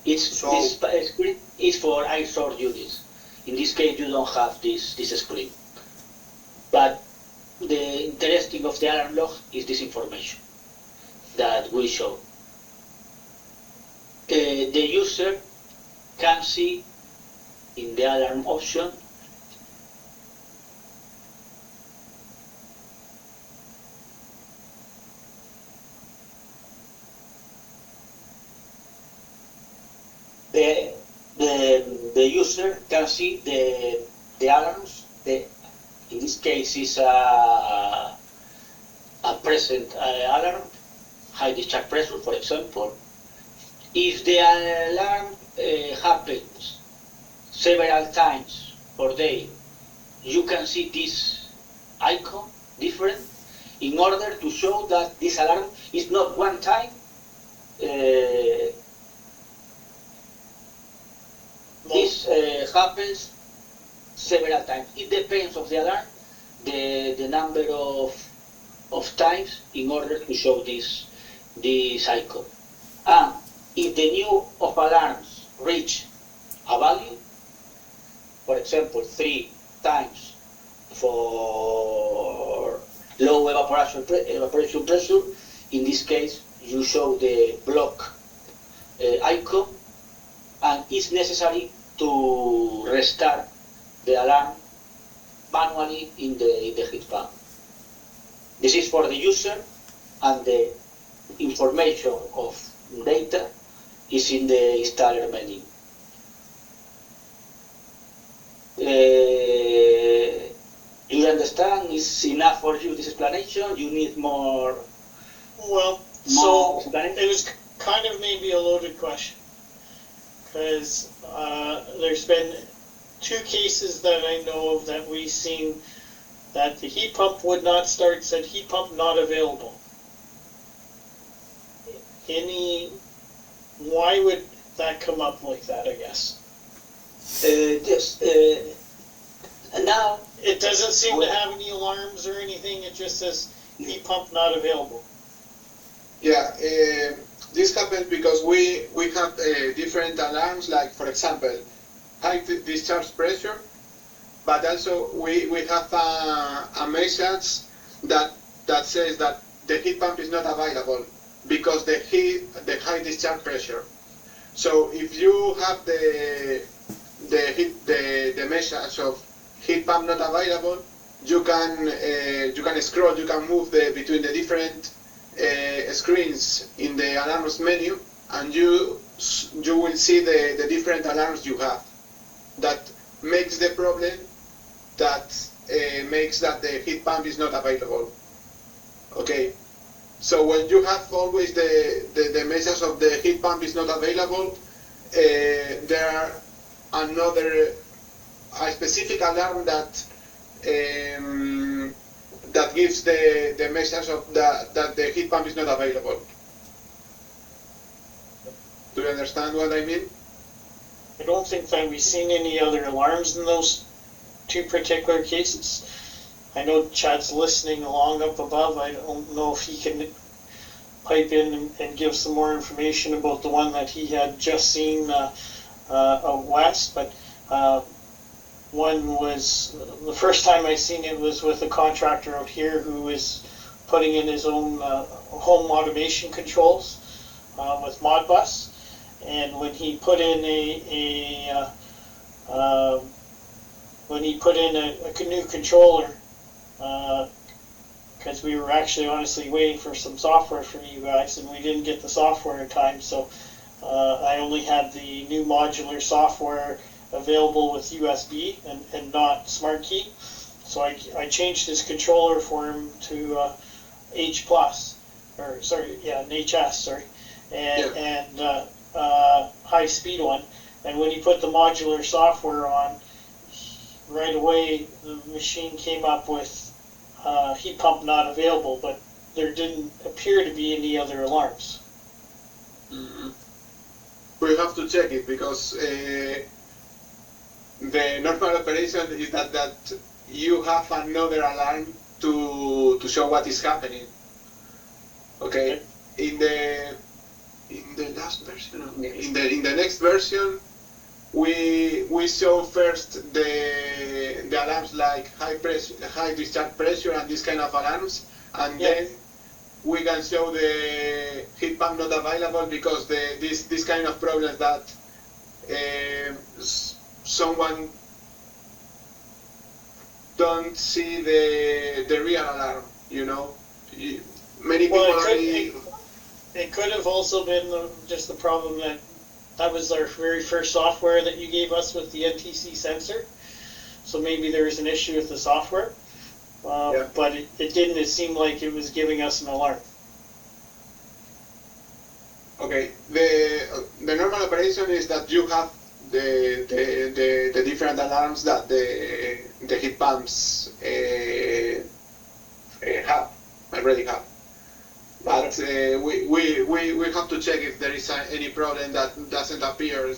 This screen is for iSort units. In this case, you don't have this screen. But the interesting of the alarm log is this information that we show. The user can see in the alarm option the user can see the alarms. In this case is a present alarm, high discharge pressure, for example. If the alarm happens several times per day, you can see this icon different, in order to show that this alarm is not one time. This happens several times. It depends of the alarm, the number of times, in order to show this icon. And if the new of alarms reach a value, for example, 3 times for low evaporation pressure. In this case, you show the block icon, and it's necessary to restart the alarm manually in the heat pump. This is for the user, and the information of data is in the installer menu. You understand? Is enough for you this explanation? You need more? Well, so it was kind of maybe a loaded question, because there's been 2 cases that I know of that we've seen that the heat pump would not start, said heat pump not available. Why would that come up like that, I guess? Yes. Now, It doesn't seem to have any alarms or anything, it just says heat pump not available. Yeah, this happens because we have different alarms, like for example, high discharge pressure, but also we have a message that says that the heat pump is not available because the high discharge pressure. So if you have the message of heat pump not available, you can scroll, you can move between the different screens in the alarms menu, and you will see the different alarms you have. That makes the problem that makes that the heat pump is not available. Okay, so when you have always the message of the heat pump is not available, there are a specific alarm that that gives the message of that the heat pump is not available. Do you understand what I mean? I don't think that we've seen any other alarms in those 2 particular cases. I know Chad's listening along up above. I don't know if he can pipe in and give some more information about the one that he had just seen out west, but one was, the first time I seen it was with a contractor out here who was putting in his own home automation controls with Modbus, and when he put in a new controller, because we were actually honestly waiting for some software from you guys, and we didn't get the software in time, so I only had the new modular software available with USB and not SmartKey. So I changed his controller for him to H+, or sorry, yeah, an HS, sorry, and high speed one. And when he put the modular software on, right away the machine came up with heat pump not available, but there didn't appear to be any other alarms. Mm-hmm. We have to check it because the normal operation is that you have another alarm to show what is happening. Okay. In the last version, in the next version, we show first the alarms like high discharge pressure and this kind of alarms, and then we can show the heat pump not available because this kind of problems that someone don't see the real alarm, you know. Many people it could have also been just the problem that was our very first software that you gave us with the NTC sensor. So maybe there was an issue with the software, but it didn't. It seemed like it was giving us an alarm. Okay, the normal operation is that you have the different alarms that the heat pumps already have. But we have to check if there is any problem that doesn't appear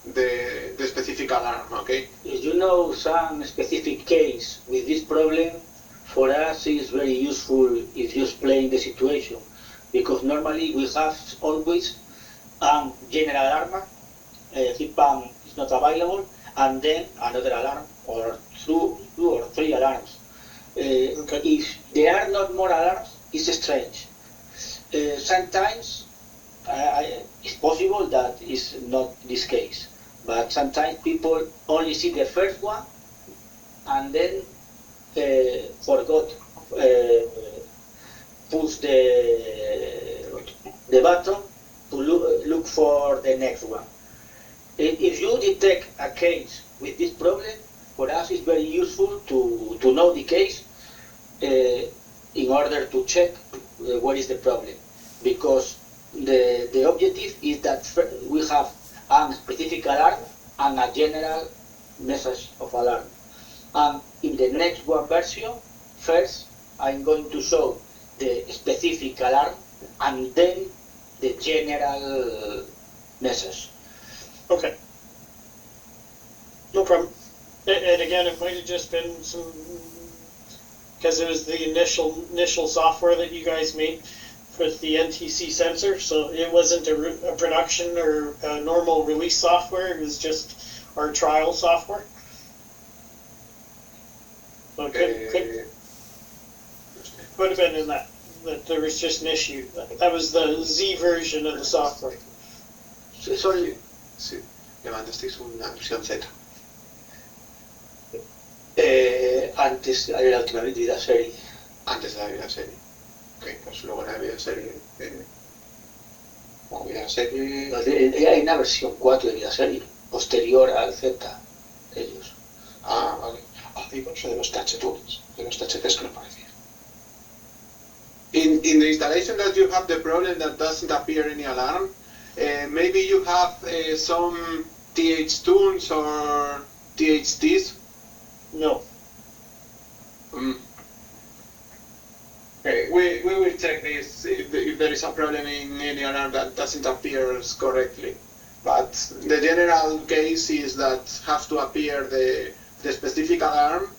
the specific alarm, okay? If you know some specific case with this problem, for us it's very useful if you explain the situation, because normally we have always general alarm, heat pump is not available, and then another alarm, or two or three alarms. If there are not more alarms, it's strange. Sometimes it's possible that is not this case, but sometimes people only see the first one and then forgot push the button to look for the next one. If you detect a case with this problem, for us it's very useful to know the case in order to check what is the problem, because the objective is that we have a specific alarm and a general message of alarm. And in the next one version, first I'm going to show the specific alarm and then the general message. Okay. No problem. And again, it might have just been some, because it was the initial software that you guys made for the NTC sensor, so it wasn't a production or a normal release software, it was just our trial software. So it could have been in that there was just an issue. That was the Z version of the software. Sorry. Sí, levantasteis una versión Z. Antes de la última vida serie. Antes de la vida serie. Ok, pues luego la vida serie. Como vida serie. Hay una versión 4 de vida serie, posterior al Z, ellos. Ah, vale. Ah, digo eso de los touch tools, de los THTs que no parecía. In the installation that you have the problem that doesn't appear any alarm, maybe you have some TH tunes or THTs. No. Okay, we will check this if there is a problem in any alarm that doesn't appear correctly. But the general case is that have to appear the specific alarm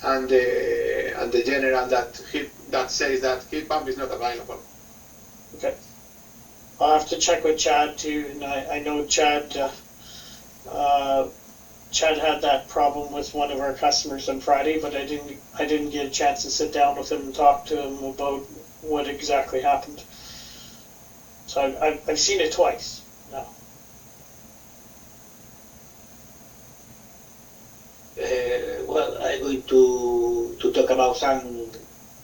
and the general that says that heat pump is not available. Okay. I'll have to check with Chad too, and I know Chad had that problem with one of our customers on Friday, but I didn't get a chance to sit down with him and talk to him about what exactly happened. So I've seen it twice now. Well, I'm going to talk about some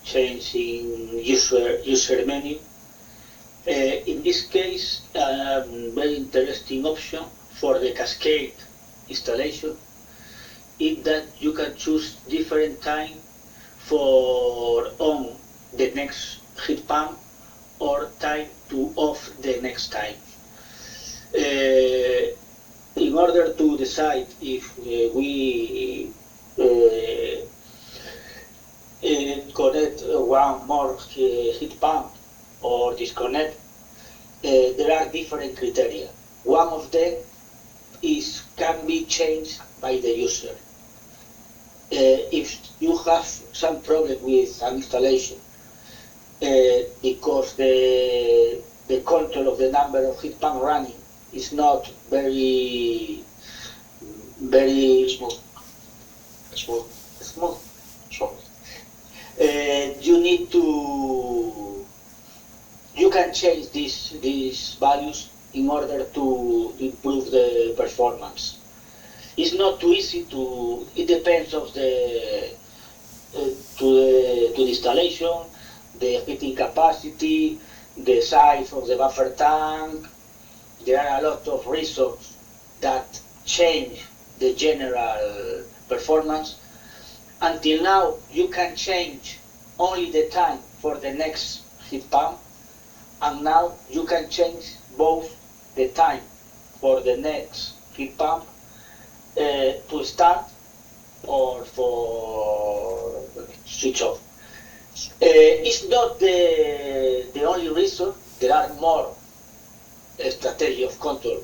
change in user menu. In this case, very interesting option for the cascade installation is that you can choose different time for on the next heat pump or time to off the next time. In order to decide if we connect one more heat pump or disconnect, there are different criteria. One of them can be changed by the user. If you have some problem with an installation because the control of the number of heat pump running is not very Smooth. you can change these values in order to improve the performance. It's not too easy to. It depends of the installation, the heating capacity, the size of the buffer tank. There are a lot of reasons that change the general performance. Until now, you can change only the time for the next heat pump, and now you can change both the time for the next heat pump to start or for switch off. It's not the only reason. There are more strategy of control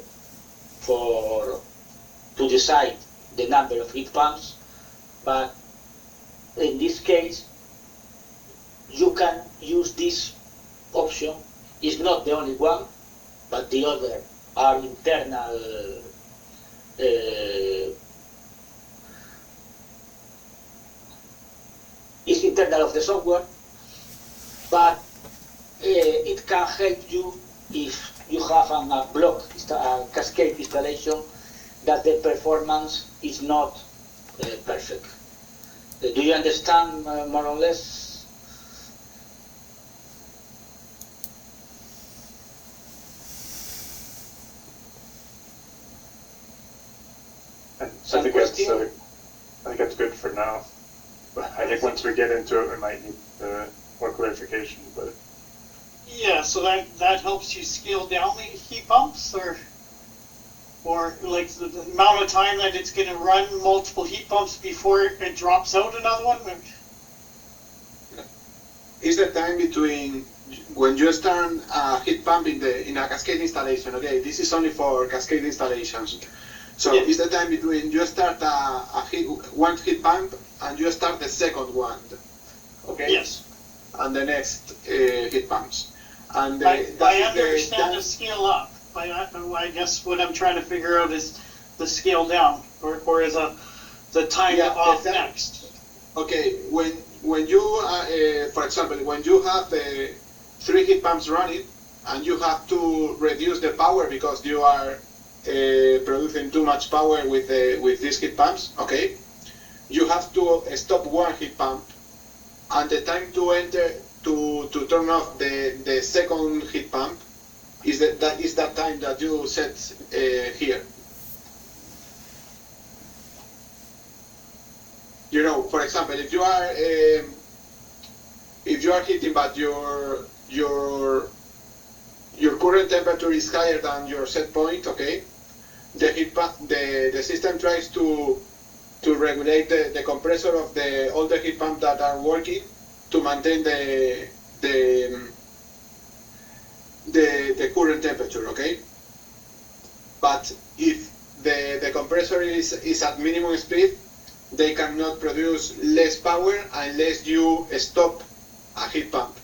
to decide the number of heat pumps, but in this case you can use this option. It's not the only one, but the other are internal it's internal of the software, but it can help you if you have a block, a cascade installation, that the performance is not perfect. Do you understand more or less? So I think that's good for now. But I think once we get into it, we might need more clarification. But Yeah, so that helps you scale down the heat pumps, or like the amount of time that it's going to run multiple heat pumps before it drops out another one. Is the time between when you start a heat pump in a cascade installation? Okay, this is only for cascade installations. So Yeah. is the time between you start one heat pump and you start the second one, okay? Yes, And the next heat pumps. And I that is understand the scale up. I guess what I'm trying to figure out is the scale down, or is the time Yeah, off that- next. Okay, when you, for example, when you have 3 heat pumps running and you have to reduce the power because you are producing too much power with these heat pumps, okay, you have to stop one heat pump, and the time to turn off the second heat pump is that time that you set here. You know, for example, if you are heating but your current temperature is higher than your set point, okay, the system tries to regulate the compressor of all the heat pumps that are working to maintain the current temperature, okay. But if the compressor is at minimum speed, they cannot produce less power unless you stop a heat pump.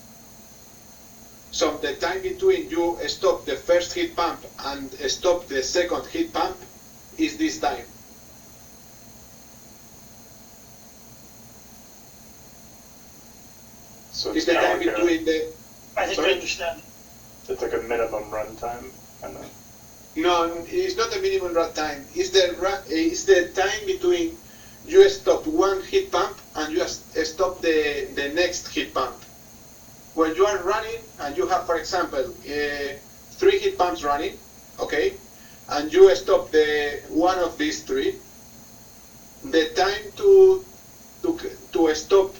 So the time between you stop the first heat pump and stop the second heat pump is this time. so It's the time like between the... I think Sorry? I understand. it's like a minimum runtime, kind of. No, it's not the minimum run time. It's the time between you stop one heat pump and you stop the next heat pump. When you are running and you have, for example, 3 heat pumps running, okay, and you stop one of these 3, the time to stop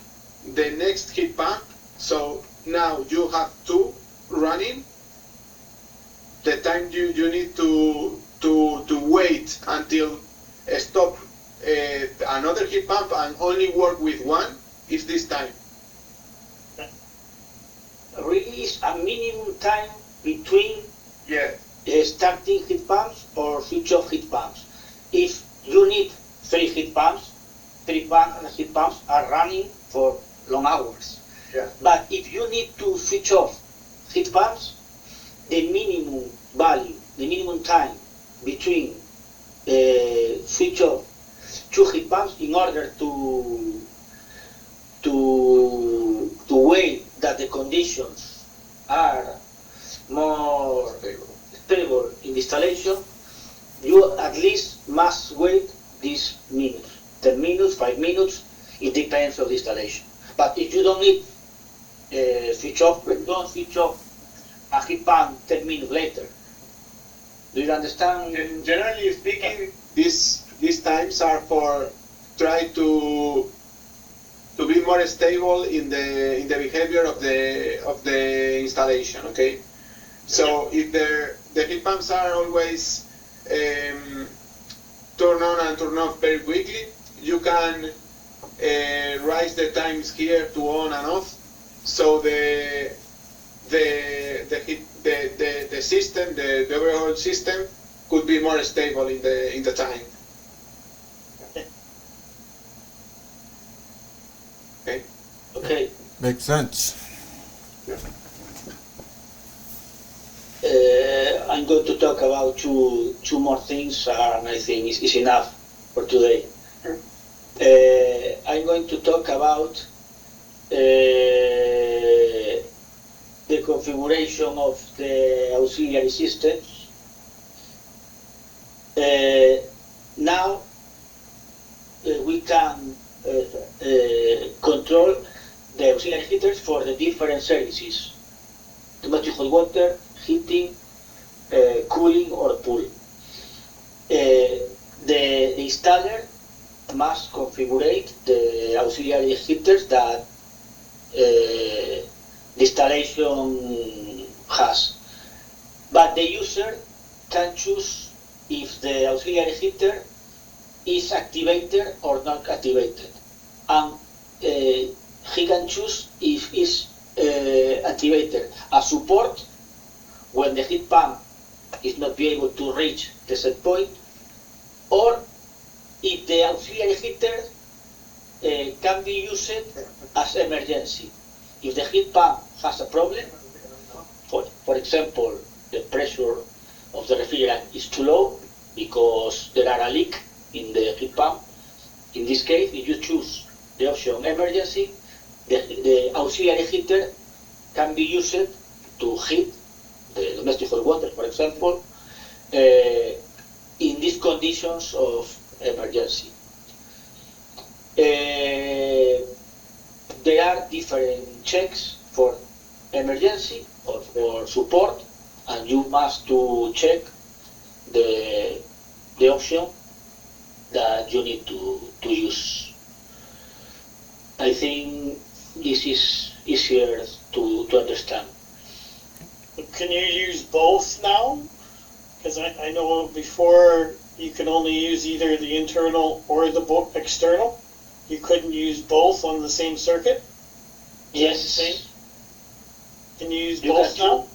the next heat pump. So now you have 2 running. The time you need to wait until stop another heat pump and only work with 1 is this time. Really is a minimum time between Yeah. starting heat pumps or switch off heat pumps. If you need 3 heat pumps, 3 heat pumps are running for long hours. Yeah. But if you need to switch off heat pumps, the minimum value, the minimum time between switch off 2 heat pumps in order to wait that the conditions are more stable in the installation, you at least must wait these minutes, 10 minutes, 5 minutes, it depends on the installation. But if you don't need switch off, don't switch off a heat pump 10 minutes later. Do you understand? Generally speaking, these times are for try to be more stable in the behavior of the installation. Okay, so if the heat pumps are always turn on and turn off very quickly, you can raise the times here to on and off, so the system, the overall system, could be more stable in the time. Okay. Okay. Makes sense. I'm going to talk about two more things, and I think it's enough for today. I'm going to talk about the configuration of the auxiliary systems. Now we can control the auxiliary heaters for the different services: domestic hot water, heating, cooling, or pool. The installer must configure the auxiliary heaters that the installation has, but the user can choose if the auxiliary heater is activated or not activated, and he can choose if it's activated as support when the heat pump is not be able to reach the set point, or if the auxiliary heater can be used as emergency. If the heat pump has a problem, for example, the pressure of the refrigerant is too low because there are a leak in the heat pump, in this case, if you choose the option emergency, the auxiliary heater can be used to heat the domestic hot water, for example, in these conditions of emergency. There are different checks for emergency or for support, and you must to check the option that you need to use. I think this is easier to understand. Can you use both now? Because I know before you can only use either the internal or the external. You couldn't use both on the same circuit? Yes. Same? Can you use You both can now?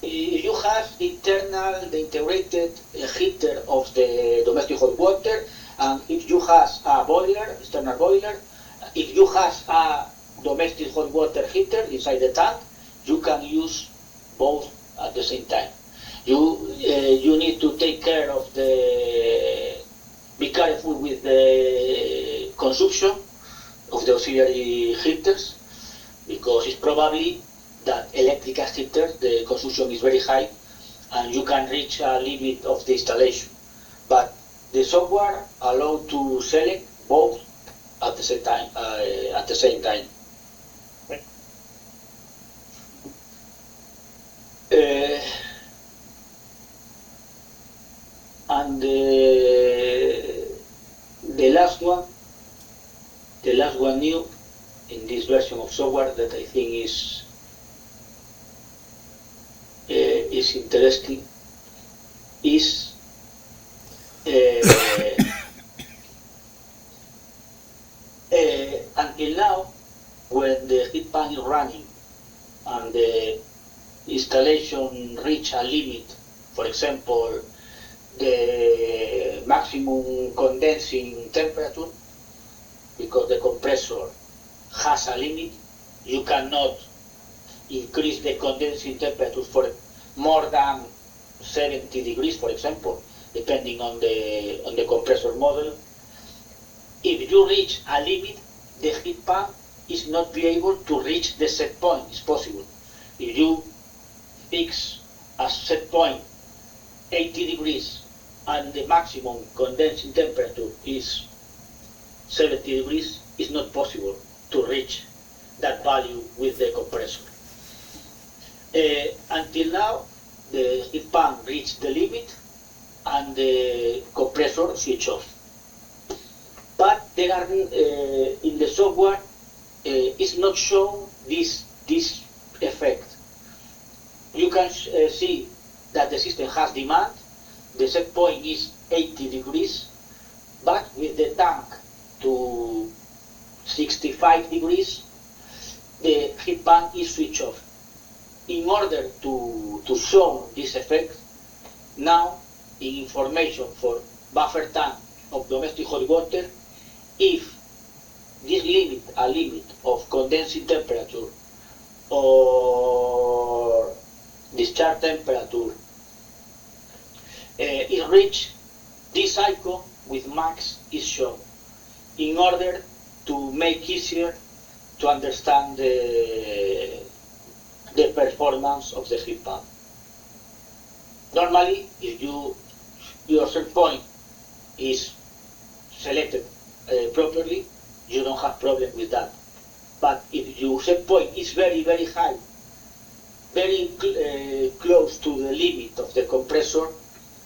If you have the integrated heater of the domestic hot water, and if you have a boiler, external boiler, if you have a domestic hot water heater inside the tank, you can use both at the same time. You need to take care of be careful with the consumption of the auxiliary heaters, because it's probably that electrical heater, the consumption is very high, and you can reach a limit of the installation. But the software allows to select both at the same time. And the last one new in this version of software that I think is interesting is until now, when the heat pump is running and the installation reach a limit, for example, the maximum condensing temperature, because the compressor has a limit, you cannot increase the condensing temperature for more than 70 degrees, for example, depending on the compressor model. If you reach a limit, the heat pump is not be able to reach the set point. It's possible. If you fix a set point 80 degrees and the maximum condensing temperature is 70 degrees, it's not possible to reach that value with the compressor. Until now, the heat pump reached the limit and the compressor switch off. But there are in the software it's not shown this effect. You can see that the system has demand. The set point is 80 degrees, but with the tank to 65 degrees, the heat pump is switched off. In order to show this effect, now in information for buffer tank of domestic hot water, if this a limit of condensing temperature or discharge temperature is reached, this icon with max is shown in order to make easier to understand the performance of the heat pump. Normally, if your set point is selected properly, you don't have problem with that. But if your set point is very, very high, very close to the limit of the compressor,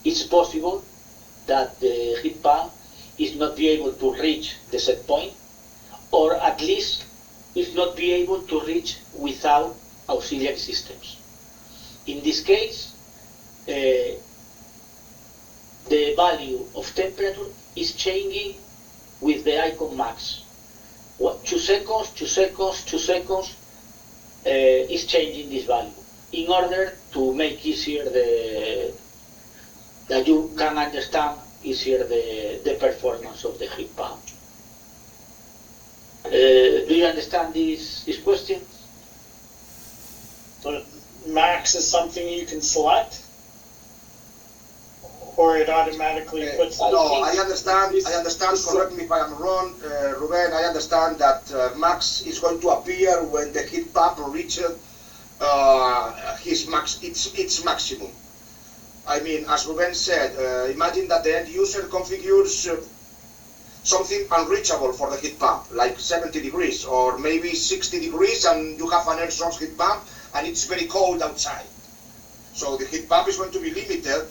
it's possible that the heat pump is not be able to reach the set point, or at least is not be able to reach without auxiliary systems. In this case, the value of temperature is changing with the icon max. 2 seconds, 2 seconds, 2 seconds is changing this value in order to make easier that you can understand easier the performance of the heat pump. Do you understand this question? So max is something you can select, or it automatically puts. No, I understand. Correct me if I am wrong, Ruben. I understand that max is going to appear when the heat pump reaches its maximum. I mean, as Ruben said, imagine that the end user configures something unreachable for the heat pump, like 70 degrees or maybe 60 degrees, and you have an air source heat pump and it's very cold outside. So the heat pump is going to be limited.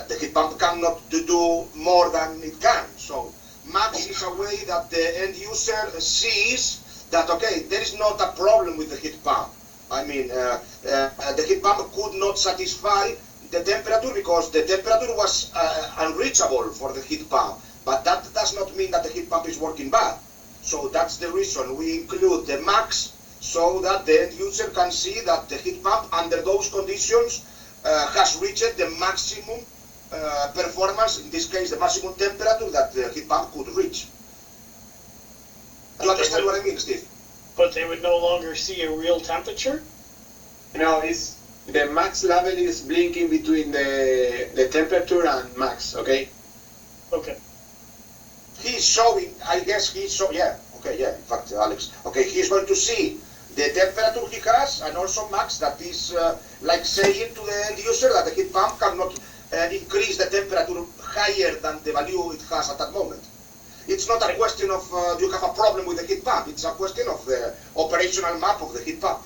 The heat pump cannot do more than it can. So max is a way that the end user sees that, okay, there is not a problem with the heat pump. I mean, the heat pump could not satisfy the temperature because the temperature was unreachable for the heat pump. But that does not mean that the heat pump is working bad. So that's the reason we include the max, so that the end user can see that the heat pump under those conditions has reached the maximum performance, in this case the maximum temperature that the heat pump could reach. Do you understand what I mean, Steve? But they would no longer see a real temperature? No, it's the max level is blinking between the temperature and max, okay? Okay. He's showing, I guess he's showing, yeah, okay, yeah, in fact, Alex, okay, he's going to see the temperature he has and also max, that is like saying to the end user that the heat pump cannot increase the temperature higher than the value it has at that moment. It's not a question of you have a problem with the heat pump, it's a question of the operational map of the heat pump.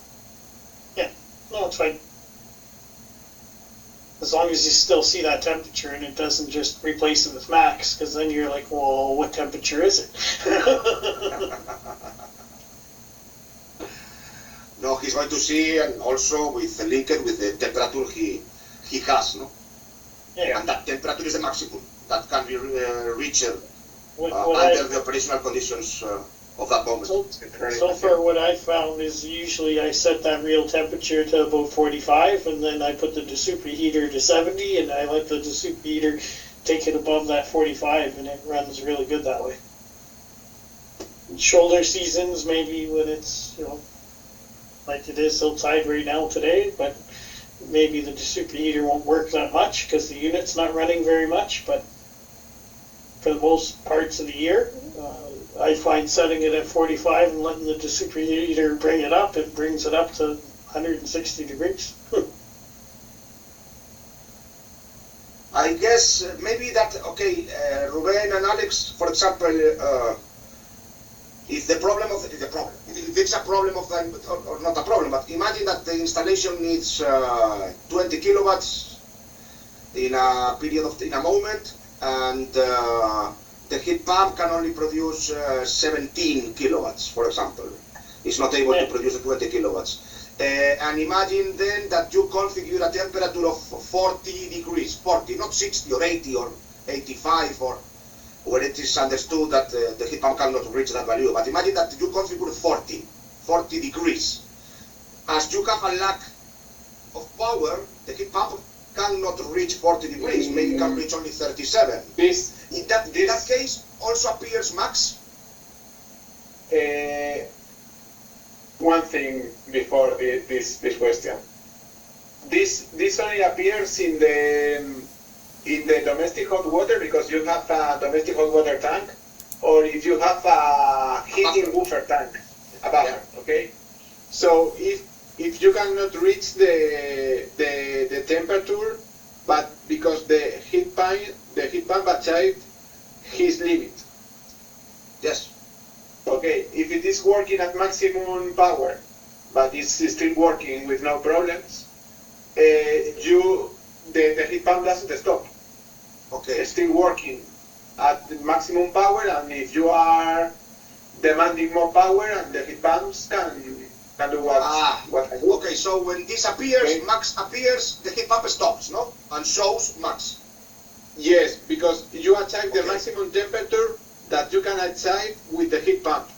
Yeah, no, it's fine. As long as you still see that temperature and it doesn't just replace it with max, because then you're like, well, what temperature is it? No, he's going to see, and also with linked with the temperature he has, no? Yeah. And that temperature is the maximum that can be reached What under the operational conditions of that moment. So far what I found is usually I set that real temperature to about 45, and then I put the superheater to 70, and I let the superheater take it above that 45, and it runs really good that way. Shoulder seasons, maybe when it's, like it is outside right now today, but maybe the superheater won't work that much because the unit's not running very much, but for the most parts of the year, I find setting it at 45 and letting the superheater bring it up, it brings it up to 160 degrees. I guess maybe that, okay, Ruben and Alex, for example, if the problem of if it's a problem of or not a problem, but imagine that the installation needs 20 kilowatts in a period of in a moment, and the heat pump can only produce 17 kilowatts, for example. It's not able to produce 20 kilowatts. And imagine then that you configure a temperature of 40 degrees, 40, not 60 or 80 or 85, or where it is understood that the heat pump cannot reach that value. But imagine that you configure 40 degrees. As you have a lack of power, the heat pump cannot reach 40 degrees, maybe can reach only 37. In that case, also appears max. One thing before this question. This only appears in the domestic hot water because you have a domestic hot water tank, or if you have a heating buffer tank. a buffer, okay? So if you cannot reach the temperature, but because the heat pump achieved his limit. Yes. Okay, if it is working at maximum power, but it's still working with no problems, the heat pump doesn't stop. Okay. It's still working at the maximum power, and if you are demanding more power, and the heat pumps can do what I do. Okay, so when this appears, Okay. max appears, the heat pump stops, no? And shows max. Yes, because you achieve the Okay. maximum temperature that you can achieve with the heat pump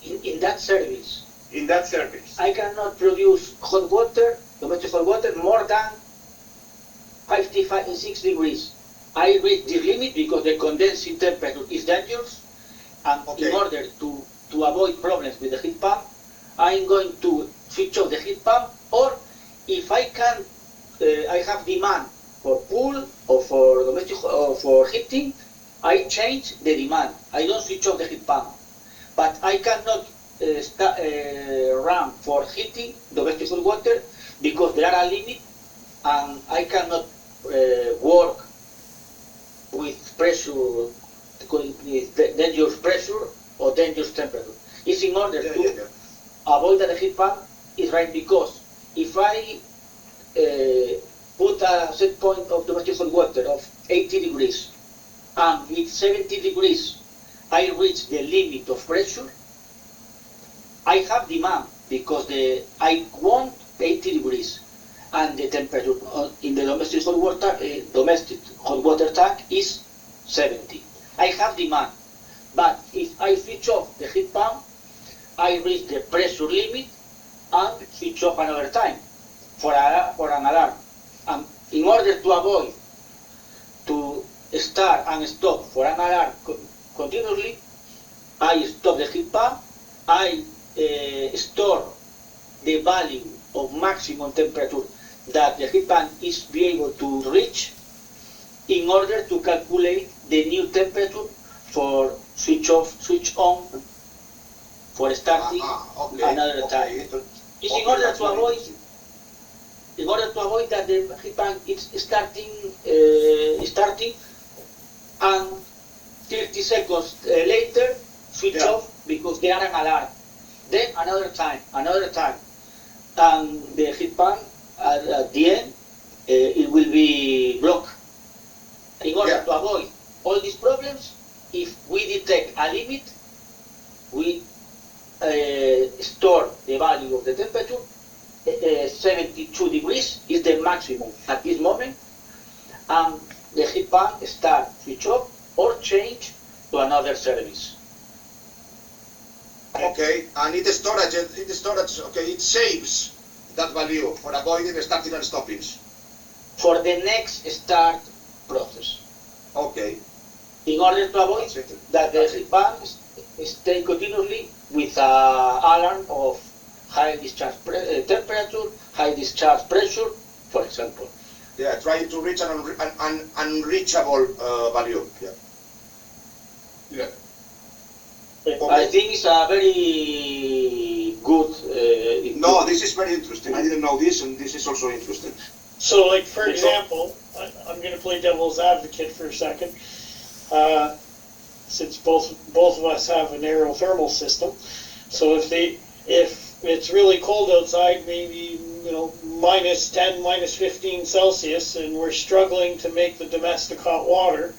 In that service, in that service. I cannot produce hot water, domestic hot water, more than 56 degrees. I reach the limit because the condensing temperature is dangerous, and Okay. in order to avoid problems with the heat pump, I'm going to switch off the heat pump, or if I can, I have demand for pool or for domestic or for heating, I change the demand. I don't switch off the heat pump, but I cannot run for heating domestic hot water because there are a limit, and I cannot work with pressure, with dangerous pressure or dangerous temperature. It's in order to avoid that the heat pump is right, because if I put a set point of domestic hot water of 80 degrees and with 70 degrees I reach the limit of pressure, I have demand because I want 80 degrees and the temperature in the domestic hot water tank is 70. I have demand, but if I switch off the heat pump, I reach the pressure limit and switch off another time for an alarm. And in order to avoid to start and stop for an alarm continuously, I stop the heat pump, I store the value of maximum temperature that the heat pump is be able to reach in order to calculate the new temperature for switch off, switch on, for starting another time. It's in order to avoid that the heat pump is starting and 30 seconds later switch off because they are an alarm. Then another time, and the heat pump at the end it will be blocked. In order to avoid all these problems, if we detect a limit, we store the value of the temperature. 72 degrees is the maximum at this moment, and the heat pump start, switch off, or change to another service. Okay, and it storage, okay, it saves that value for avoiding the starting and stoppings. For the next start process. Okay. In order to avoid that the heat pump stay continuously with an alarm of high discharge temperature, high discharge pressure, for example. Yeah, trying to reach an unreachable value. Yeah. I think it's a very good. No, this is very interesting. I didn't know this, and this is also interesting. So, like, for example, I'm going to play devil's advocate for a second. Since both of us have an aerothermal system, so if it's really cold outside, maybe minus 10, minus 15 Celsius, and we're struggling to make the domestic hot water,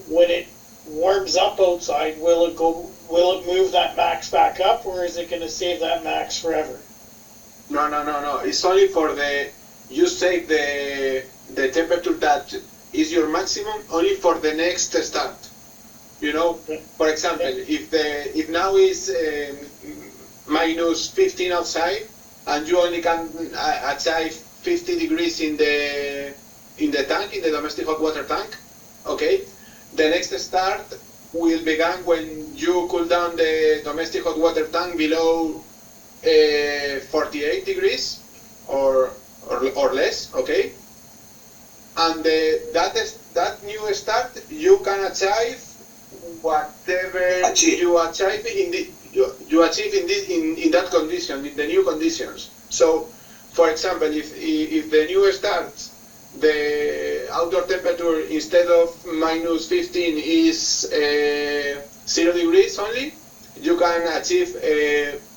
when it warms up outside, will it move that max back up, or is it going to save that max forever? No. It's only for you save the temperature that is your maximum only for the next start. For example, if now is minus 15 outside and you only can achieve 50 degrees in the tank, in the domestic hot water tank, okay, the next start will begin when you cool down the domestic hot water tank below 48 degrees or less, okay, and that new start you can achieve whatever you achieve you achieve in that condition, in the new conditions. So, for example, if the new starts, the outdoor temperature instead of minus 15 is 0 degrees only, you can achieve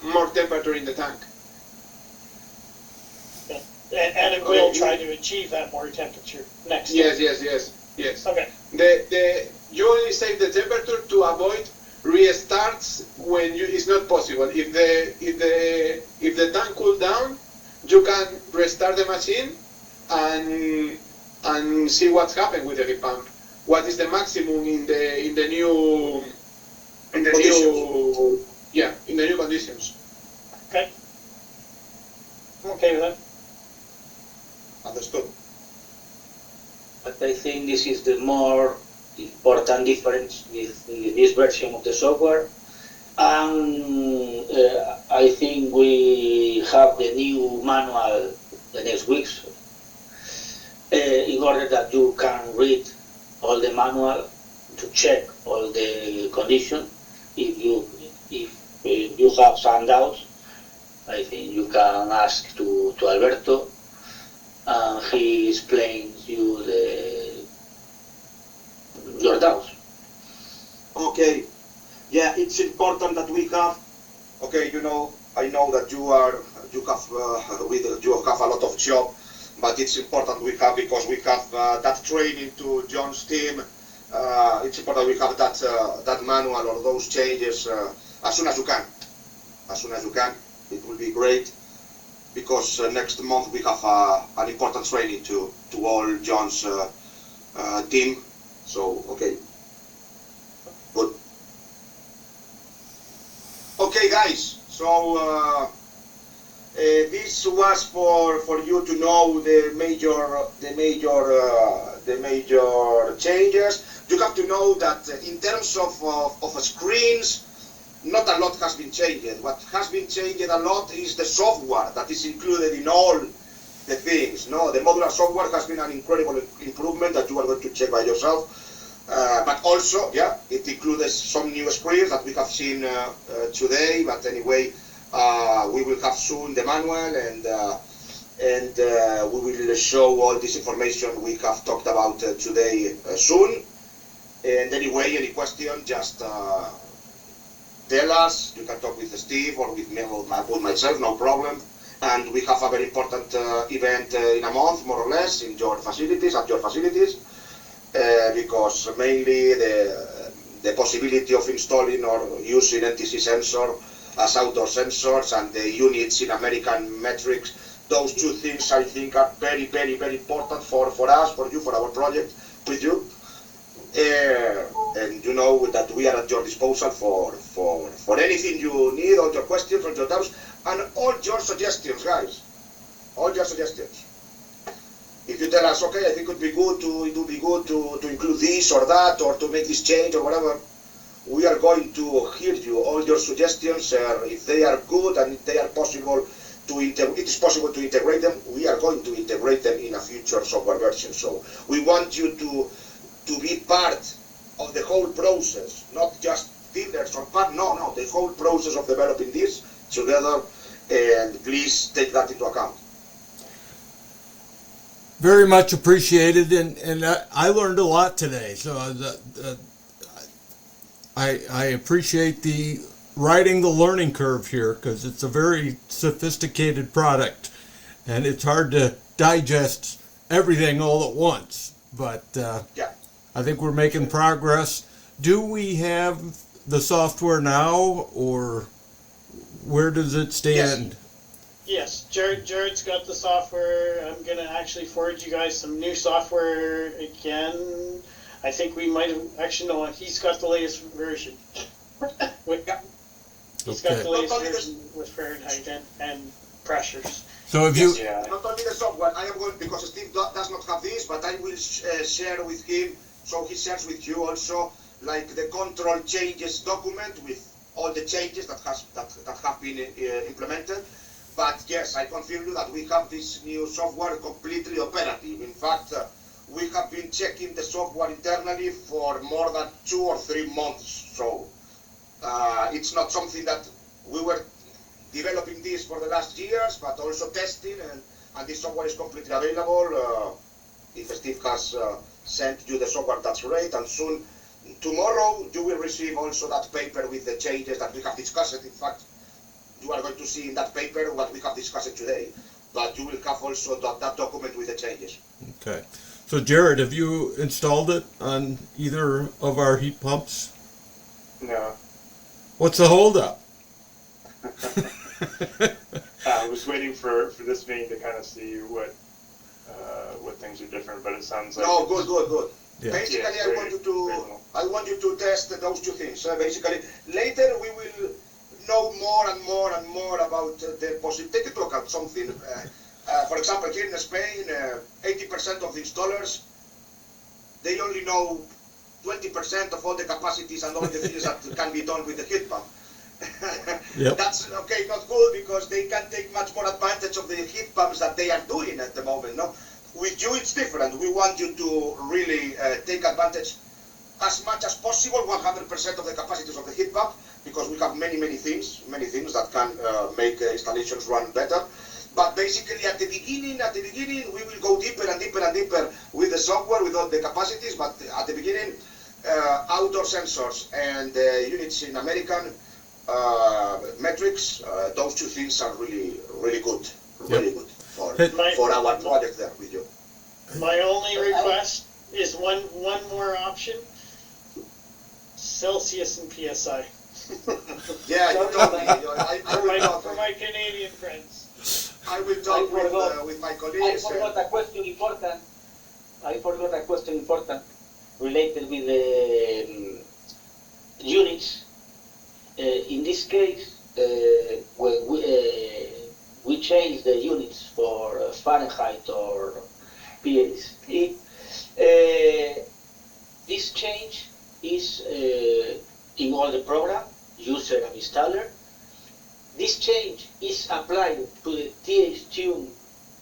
more temperature in the tank. And it will try to achieve that more temperature next Yes, time. yes. Okay. You only save the temperature to avoid restarts when it's not possible. If the tank cools down, you can restart the machine and see what's happened with the heat pump. What is the maximum in the new Conditions. in the new conditions. Okay. I'm okay with that. Understood. But I think this is the more important difference with this version of the software. And I think we have the new manual the next weeks in order that you can read all the manual to check all the condition. If you have some doubts, I think you can ask to Alberto, and he explains you your doubts. Okay. Yeah, it's important that we have. Okay, I know that you have a lot of job, but it's important we have, because we have that training to John's team. It's important we have that manual or those changes as soon as you can. As soon as you can, it will be great, because next month we have an important training to all John's team. So okay, good. Okay, guys. So this was for you to know the major changes. You have to know that in terms of screens, not a lot has been changed. What has been changed a lot is the software that is included in all the things. No, the modular software has been an incredible improvement that you are going to check by yourself. But also, yeah, it includes some new screens that we have seen today. But anyway, we will have soon the manual, and we will show all this information we have talked about today soon. And anyway, any question, just tell us. You can talk with Steve or with me or myself, no problem. And we have a very important event in a month, more or less, at your facilities, because mainly the possibility of installing or using NTC sensor as outdoor sensors and the units in American metrics, those two things I think are very, very, very important for us, for you, for our project with you. And you know that we are at your disposal for anything you need, all your questions, all your doubts, and all your suggestions, guys. All your suggestions. If you tell us, okay, I think it would be good to include this or that, or to make this change or whatever, we are going to hear you, all your suggestions. If they are good and if they are possible it is possible to integrate them, we are going to integrate them in a future software version. So we want you to be part of the whole process, not just dealers or part. No, the whole process of developing this together, and please take that into account. Very much appreciated, and I learned a lot today. So I appreciate the riding the learning curve here, because it's a very sophisticated product, and it's hard to digest everything all at once. But Yeah. I think we're making progress. Do we have the software now, or where does it stand? Yes, Jared's got the software. I'm gonna actually forward you guys some new software again. I think we might have actually he's got the latest version. He's got the latest version with Fahrenheit and pressures. So if you Not only the software, I am going, because Steve does not have this, but I will share with him, so he shares with you also, like the control changes document with all the changes that have been implemented. But yes, I confirm you that we have this new software completely operative. In fact, we have been checking the software internally for more than 2 or 3 months. So It's not something that we were developing this for the last years, but also testing, and this software is completely available. If Steve has sent you the software, that's great, and soon, tomorrow, you will receive also that paper with the changes that we have discussed. In fact, you are going to see in that paper what we have discussed today, but you will have also that document with the changes. Okay. So Jared, have you installed it on either of our heat pumps? No. What's the holdup? I was waiting for this meeting to kind of see what things are different, but it sounds like No, good. Yeah. Basically, Yeah, I want you to test those two things. Basically, later we will know more and more about the possible. Take a look at something. For example, here in Spain, 80% of the installers, they only know 20% of all the capacities and all the things that can be done with the heat pump. Yep. That's okay, not good, because they can take much more advantage of the heat pumps that they are doing at the moment. No, with you it's different. We want you to really take advantage as much as possible, 100% of the capacities of the heat pump, because we have many things that can make installations run better. But basically, at the beginning, we will go deeper and deeper with the software, with all the capacities. But at the beginning, outdoor sensors and units in American metrics, those two things are really good, really good for our project there with you. My only request is one more option: Celsius and PSI. Yeah, you told me. For my Canadian friends. I will talk with my I colleagues. forgot a question important related with the units. In this case, when we change the units for Fahrenheit or PST, this change is in all the program, user and installer. This change is applied to the TH-Tune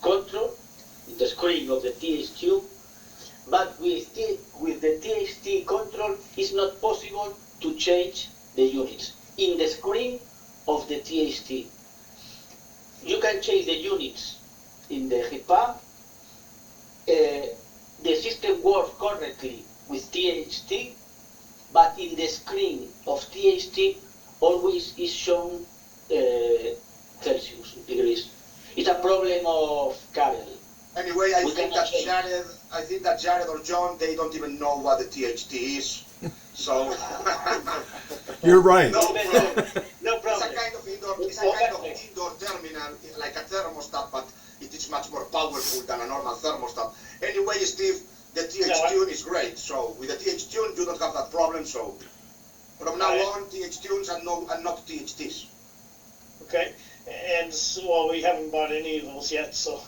control, the screen of the TH-Tune, but with the THT control, it's not possible to change the units. In the screen of the THT, you can change the units in the heat pump. The system works correctly with THT, but in the screen of THT always is shown Celsius degrees. It's a problem of cable. Anyway, I think that Jared or John, they don't even know what the THT is. So You're right. no problem. No problem. It's a kind of indoor terminal, like a thermostat, but it is much more powerful than a normal thermostat. Anyway, Steve, the TH-Tune is great. So with the TH-Tune, you don't have that problem. So from now on, TH-Tunes and not THTs. Okay, and well, we haven't bought any of those yet, so.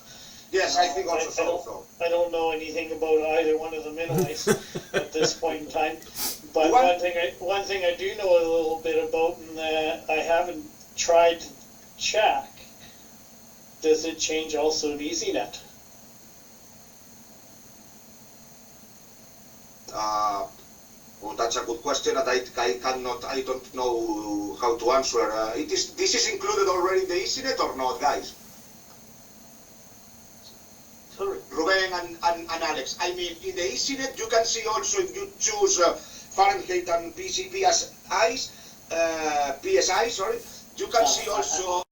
Yes, I think also so. I don't know anything about either one of them anyways at this point in time. But What? one thing I do know a little bit about, and I haven't tried to check. Does it change also in EasyNet? Well, that's a good question that I don't know how to answer. This is included already in the EasyNet or not, guys? Sorry. Ruben and Alex. I mean, in the EasyNet, you can see also if you choose Fahrenheit and PSI, sorry, you can see also